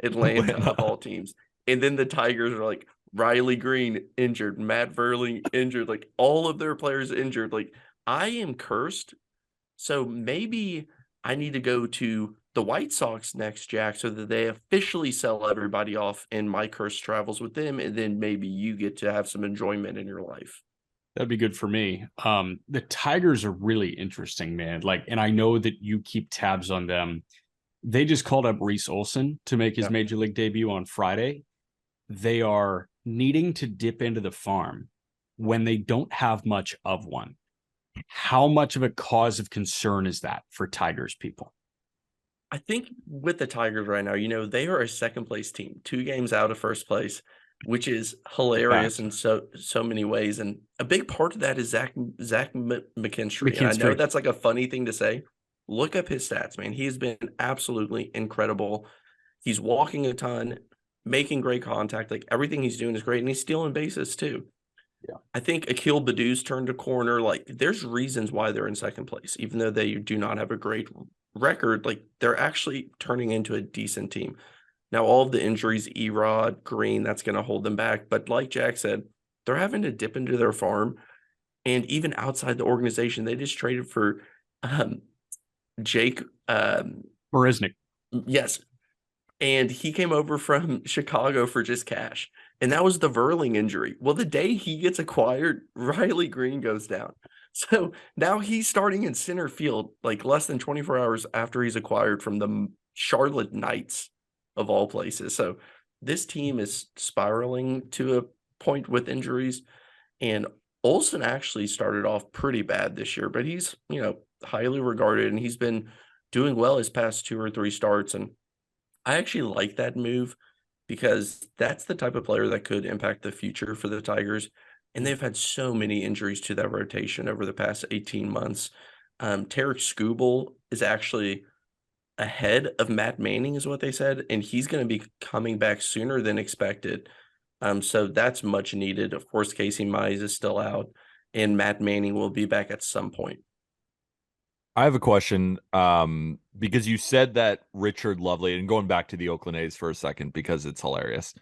Atlanta of all teams. And then the Tigers are like, Riley Green injured, Matt Verling injured, like all of their players injured. Like I am cursed. So maybe I need to go to the White Sox next, Jack, so that they officially sell everybody off and my curse travels with them. And then maybe you get to have some enjoyment in your life. That'd be good for me. The Tigers are really interesting, man. Like, and I know that you keep tabs on them. They just called up Reese Olson to make his major league debut on Friday. They are needing to dip into the farm when they don't have much of one. How much of a cause of concern is that for Tigers people? I think with the Tigers right now, they are a second place team, 2 games out of first place, which is hilarious in so many ways. And a big part of that is Zach McKinstry. And I know that's like a funny thing to say. Look up his stats, man. He has been absolutely incredible. He's walking a ton, making great contact. Like everything he's doing is great. And he's stealing bases too. Yeah. I think Akil Badoo's turned a corner. Like there's reasons why they're in second place, even though they do not have a great record. Like they're actually turning into a decent team. Now, all of the injuries, Erod, Green, that's going to hold them back. But like Jack said, they're having to dip into their farm. And even outside the organization, they just traded for Jake Marisnik. Yes. And he came over from Chicago for just cash. And that was the Verling injury. Well, the day he gets acquired, Riley Green goes down. So now he's starting in center field, like less than 24 hours after he's acquired from the Charlotte Knights of all places. So this team is spiraling to a point with injuries. And Olsen actually started off pretty bad this year, but he's, highly regarded and he's been doing well his past 2 or 3 starts. And I actually like that move because that's the type of player that could impact the future for the Tigers. And they've had so many injuries to that rotation over the past 18 months. Tarek Skubal is actually ahead of Matt Manning is what they said, and he's going to be coming back sooner than expected. So that's much needed. Of course, Casey Mize is still out, and Matt Manning will be back at some point. I have a question because you said that Richard Lovelady, and going back to the Oakland A's for a second because it's hilarious.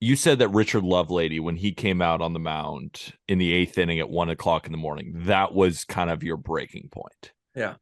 You said that Richard Lovelady, when he came out on the mound in the 8th inning at 1:00 in the morning, that was kind of your breaking point. Yeah.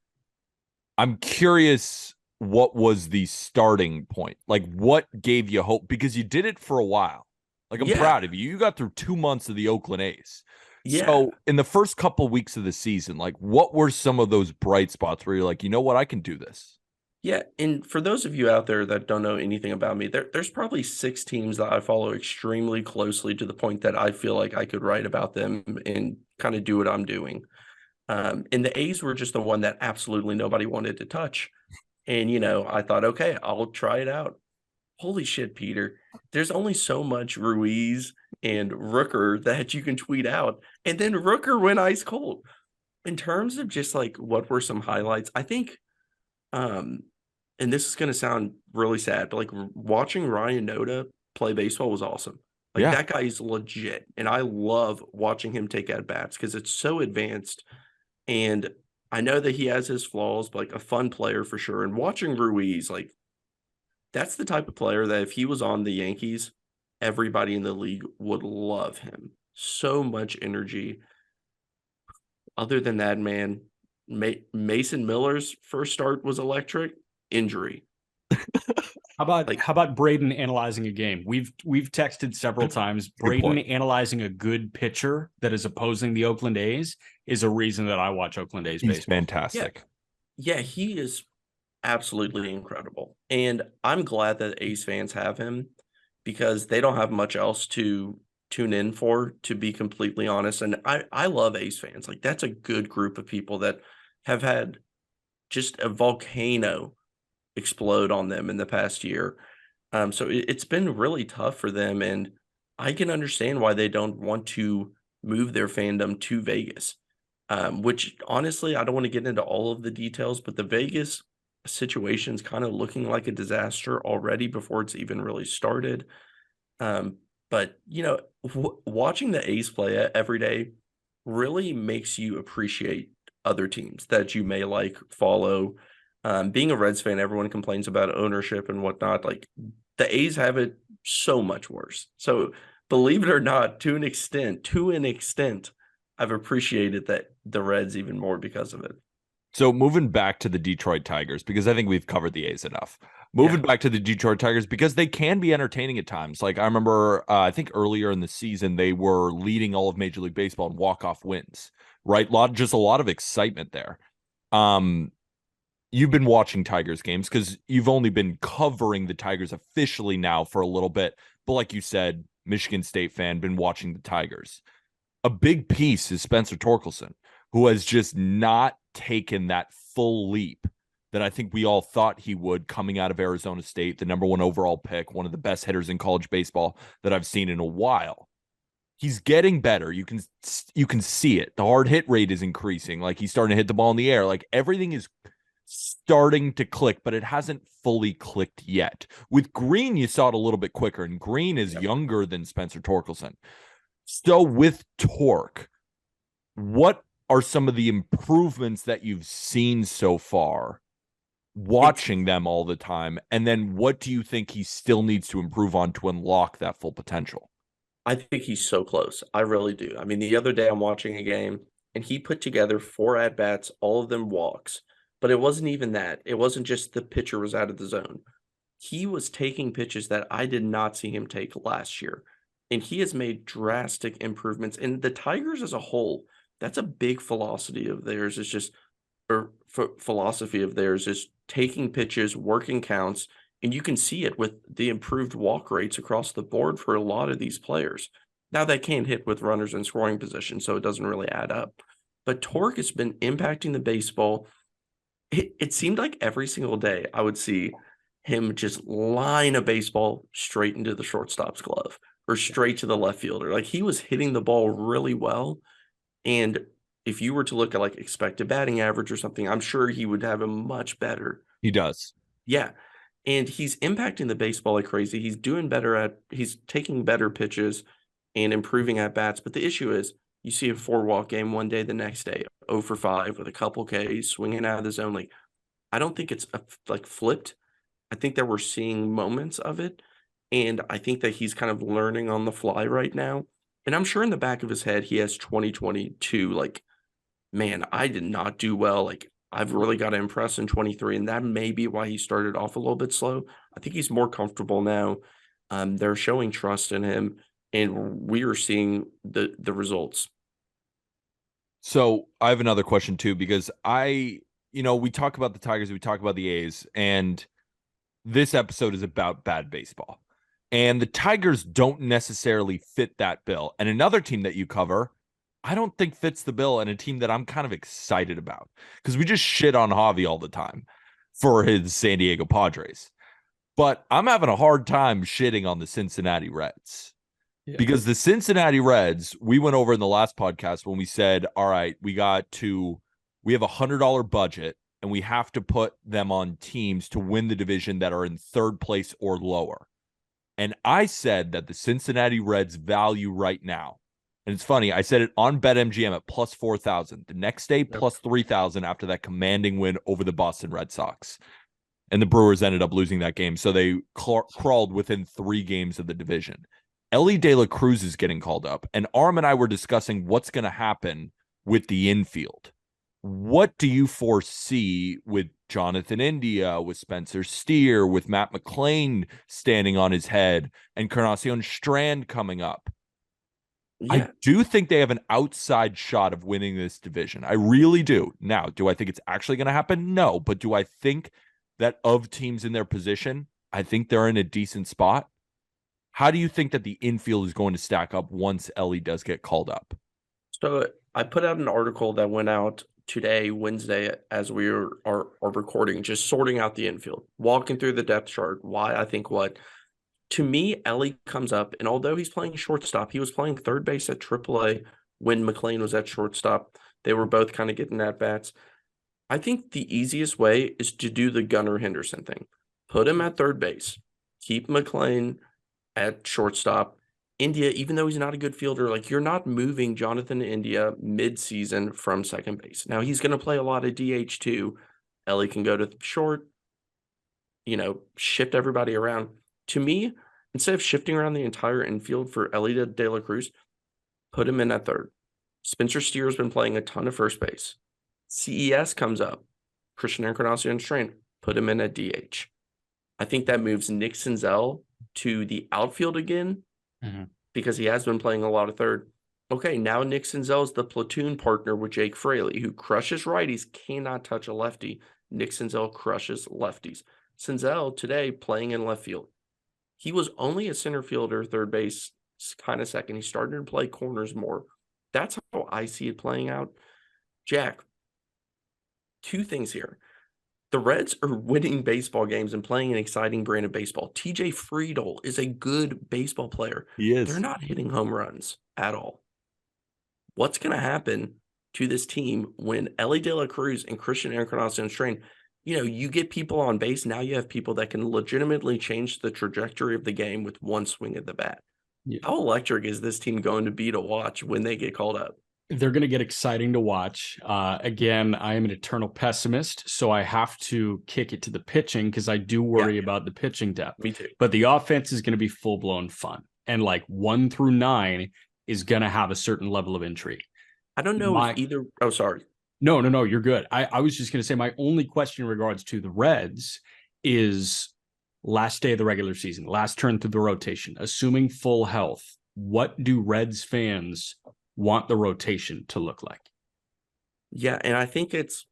I'm curious, what was the starting point? Like, what gave you hope? Because you did it for a while. Like, I'm proud of you. You got through 2 months of the Oakland A's. Yeah. So in the first couple weeks of the season, like, what were some of those bright spots where you're like, you know what, I can do this? Yeah, and for those of you out there that don't know anything about me, there's probably 6 teams that I follow extremely closely to the point that I feel like I could write about them and kind of do what I'm doing. And the A's were just the one that absolutely nobody wanted to touch. And, I thought, okay, I'll try it out. holy shit, Peter. There's only so much Ruiz and Rooker that you can tweet out. And then Rooker went ice cold. In terms of just like what were some highlights, I think um and this is going to sound really sad, but like watching Ryan Noda play baseball was awesome. Like Yeah. that guy is legit, and I love watching him take at bats because it's so advanced. And I know that he has his flaws, but like a fun player for sure. And watching Ruiz, like that's the type of player that if he was on the Yankees, everybody in the league would love him. So much energy. Other than that, man, Mason Miller's first start was electric. Injury. How about Braden analyzing a game? We've texted several times. Braden analyzing a good pitcher that is opposing the Oakland A's is a reason that I watch Oakland A's He's baseball. fantastic. Yeah, he is absolutely incredible. And I'm glad that A's fans have him because they don't have much else to tune in for, to be completely honest. And I love A's fans. Like that's a good group of people that have had just a volcano explode on them in the past year. So it's been really tough for them, and I can understand why they don't want to move their fandom to Vegas. Which honestly, I don't want to get into all of the details, but the Vegas situation's kind of looking like a disaster already before it's even really started. But watching the A's play every day really makes you appreciate other teams that you may like, follow. Being a Reds fan, everyone complains about ownership and whatnot. Like the A's have it so much worse. So believe it or not, to an extent, I've appreciated that the Reds even more because of it. So moving back to the Detroit Tigers, because I think we've covered the A's enough. Moving back to the Detroit Tigers, because they can be entertaining at times. Like I remember, I think earlier in the season, they were leading all of Major League Baseball in walk-off wins, right? Just a lot of excitement there. You've been watching Tigers games because you've only been covering the Tigers officially now for a little bit. But like you said, Michigan State fan, been watching the Tigers. A big piece is Spencer Torkelson, who has just not taken that full leap that I think we all thought he would coming out of Arizona State, the number 1 overall pick, one of the best hitters in college baseball that I've seen in a while. He's getting better. You can see it. The hard hit rate is increasing. Like he's starting to hit the ball in the air. Like everything is starting to click, but it hasn't fully clicked yet. With Green, you saw it a little bit quicker, and Green is younger than Spencer Torkelson. So with Torque, what are some of the improvements that you've seen so far watching them all the time? And then what do you think he still needs to improve on to unlock that full potential? I think he's so close. I really do. I mean, the other day I'm watching a game and he put together 4 at-bats, all of them walks. But it wasn't even that. It wasn't just the pitcher was out of the zone. He was taking pitches that I did not see him take last year. And he has made drastic improvements. And the Tigers as a whole, that's a big philosophy of theirs, is just philosophy of theirs is taking pitches, working counts, and you can see it with the improved walk rates across the board for a lot of these players. Now they can't hit with runners in scoring position, so it doesn't really add up. But Torque has been impacting the baseball. It seemed like every single day I would see him just line a baseball straight into the shortstop's glove or straight to the left fielder. Like he was hitting the ball really well. And if you were to look at like expected batting average or something, I'm sure he would have a much better. He does. Yeah. And he's impacting the baseball like crazy. He's taking better pitches and improving at bats. But the issue is you see a 4-walk game one day, the next day, 0 for 5 with a couple Ks, swinging out of the zone. Like, I don't think it's like flipped. I think that we're seeing moments of it. And I think that he's kind of learning on the fly right now. And I'm sure in the back of his head, he has 2022. Like, man, I did not do well. Like, I've really got to impress in 23. And that may be why he started off a little bit slow. I think he's more comfortable now. They're showing trust in him. And we are seeing the results. So I have another question too, because we talk about the Tigers, we talk about the A's, and this episode is about bad baseball. And the Tigers don't necessarily fit that bill. And another team that you cover, I don't think fits the bill, and a team that I'm kind of excited about because we just shit on Javi all the time for his San Diego Padres. But I'm having a hard time shitting on the Cincinnati Reds. Yeah. Because the Cincinnati Reds, we went over in the last podcast when we said, all right, we have a $100 budget and we have to put them on teams to win the division that are in third place or lower. And I said that the Cincinnati Reds value right now, and it's funny, I said it on BetMGM at plus 4,000. The next day, plus 3,000 after that commanding win over the Boston Red Sox. And the Brewers ended up losing that game, so they crawled within 3 games of the division. Ellie De La Cruz is getting called up, and Arm and I were discussing what's going to happen with the infield. What do you foresee with Jonathan India, with Spencer Steer, with Matt McClain standing on his head, and Encarnacion Strand coming up? Yeah. I do think they have an outside shot of winning this division. I really do. Now, do I think it's actually going to happen? No. But do I think that of teams in their position, I think they're in a decent spot? How do you think that the infield is going to stack up once Ellie does get called up? So I put out an article that went out today, Wednesday, as we are recording, just sorting out the infield, walking through the depth chart, why I think what. To me, Ellie comes up, and although he's playing shortstop, he was playing third base at AAA when McClain was at shortstop. They were both kind of getting at bats. I think the easiest way is to do the Gunnar Henderson thing. Put him at third base. Keep McClain at shortstop. India, even though he's not a good fielder, like you're not moving Jonathan India mid-season from second base. Now he's going to play a lot of DH too. Ellie can go to short, shift everybody around. To me, instead of shifting around the entire infield for Ellie De La Cruz, put him in at third. Spencer Steer has been playing a ton of first base. CES comes up. Christian Encarnacion Strand, put him in at DH. I think that moves Nick Senzel to the outfield again because he has been playing a lot of third. Okay, now Nick Senzel is the platoon partner with Jake Fraley, who crushes righties, cannot touch a lefty. Nick Senzel crushes lefties. Senzel today playing in left field. He was only a center fielder, third base, kind of second. He started to play corners more. That's how I see it playing out. Jack, 2 things here. The Reds are winning baseball games and playing an exciting brand of baseball. TJ Friedel is a good baseball player. He is. They're not hitting home runs at all. What's going to happen to this team when Ellie De La Cruz and Christian Encarnacion Strand, you get people on base. Now you have people that can legitimately change the trajectory of the game with one swing of the bat. Yeah. How electric is this team going to be to watch when they get called up? They're going to get exciting to watch. Again, I am an eternal pessimist, so I have to kick it to the pitching because I do worry about the pitching depth. Me too. But the offense is going to be full-blown fun. And 1 through 9 is going to have a certain level of intrigue. I don't know if either. Oh, sorry. No, you're good. I was just going to say my only question in regards to the Reds is last day of the regular season, last turn through the rotation, assuming full health, what do Reds fans want the rotation to look like? Yeah, and I think it's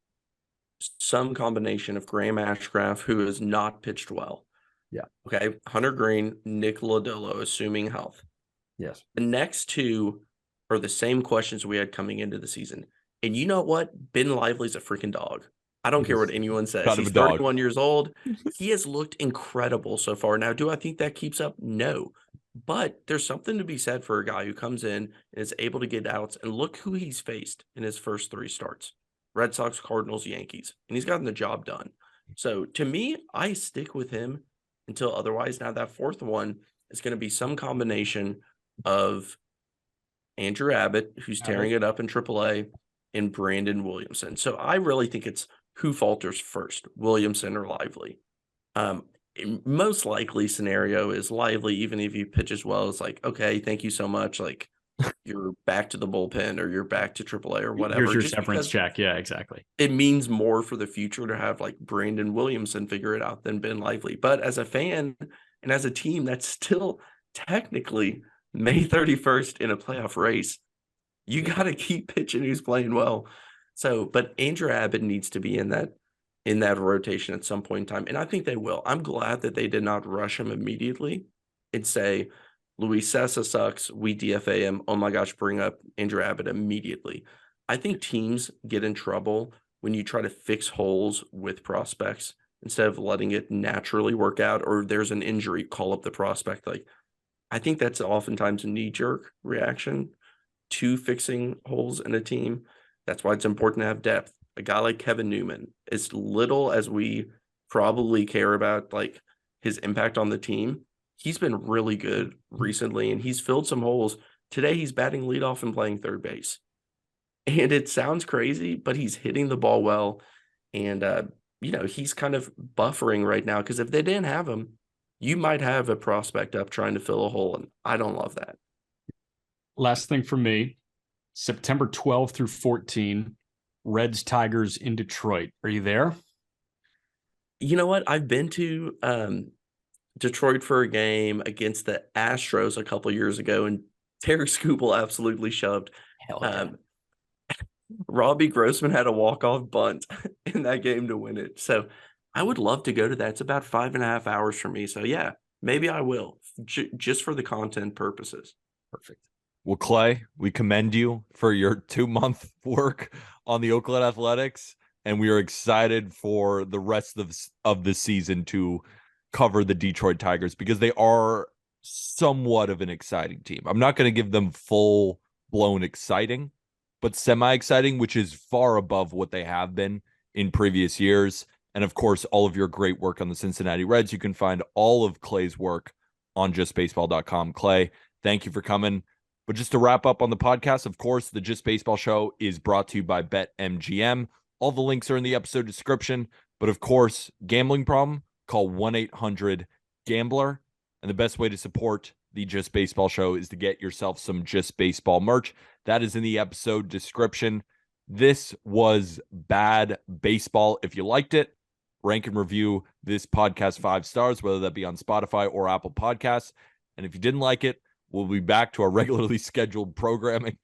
some combination of Graham Ashcraft, who has not pitched well. Yeah. Okay, Hunter Green, Nick Lodolo, assuming health. Yes. The next 2 are the same questions we had coming into the season. And you know what? Ben Lively's a freaking dog. I don't care what anyone says. He's 31 years old. He has looked incredible so far. Now, do I think that keeps up? No. But there's something to be said for a guy who comes in and is able to get outs. And look who he's faced in his first 3 starts. Red Sox, Cardinals, Yankees. And he's gotten the job done. So to me, I stick with him until otherwise. Now that 4th one is going to be some combination of Andrew Abbott, who's tearing it up in AAA, and Brandon Williamson. So I really think it's who falters first, Williamson or Lively. Most likely scenario is Lively, even if he pitches well, it's like, okay, thank you so much. Like you're back to the bullpen or you're back to AAA or whatever. Here's your severance check. Yeah, exactly. It means more for the future to have like Brandon Williamson figure it out than Ben Lively. But as a fan and as a team that's still technically May 31st in a playoff race, you got to keep pitching who's playing well. So, but Andrew Abbott needs to be in that rotation at some point in time. And I think they will. I'm glad that they did not rush him immediately and say, Luis Sessa sucks. We DFA him. Oh my gosh, bring up Andrew Abbott immediately. I think teams get in trouble when you try to fix holes with prospects instead of letting it naturally work out, or there's an injury, call up the prospect. Like, I think that's oftentimes a knee-jerk reaction to fixing holes in a team. That's why it's important to have depth. A guy like Kevin Newman, as little as we probably care about like his impact on the team, he's been really good recently, and he's filled some holes. Today he's batting leadoff and playing third base. And it sounds crazy, but he's hitting the ball well. And he's kind of buffering right now, because if they didn't have him, you might have a prospect up trying to fill a hole, and I don't love that. Last thing for me, September 12 through 14, Reds Tigers in Detroit. Are you there? You know what? I've been to Detroit for a game against the Astros a couple years ago, and Terry Skubal absolutely shoved. Hell yeah. Robbie Grossman had a walk-off bunt in that game to win it. So I would love to go to that. It's about 5.5 hours for me. So yeah, maybe I will, just for the content purposes. Perfect. Well, Clay, we commend you for your 2-month work on the Oakland Athletics, and we are excited for the rest of the season to cover the Detroit Tigers, because they are somewhat of an exciting team. I'm not going to give them full-blown exciting, but semi-exciting, which is far above what they have been in previous years. And of course, all of your great work on the Cincinnati Reds. You can find all of Clay's work on justbaseball.com. Clay, thank you for coming. But just to wrap up on the podcast, of course, the Just Baseball Show is brought to you by BetMGM. All the links are in the episode description. But of course, gambling problem, call 1-800-GAMBLER. And the best way to support the Just Baseball Show is to get yourself some Just Baseball merch. That is in the episode description. This was bad baseball. If you liked it, rank and review this podcast 5 stars, whether that be on Spotify or Apple Podcasts. And if you didn't like it, we'll be back to our regularly scheduled programming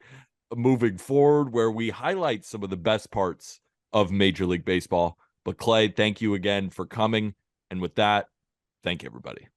moving forward, where we highlight some of the best parts of Major League Baseball. But Clay, thank you again for coming. And with that, thank you, everybody.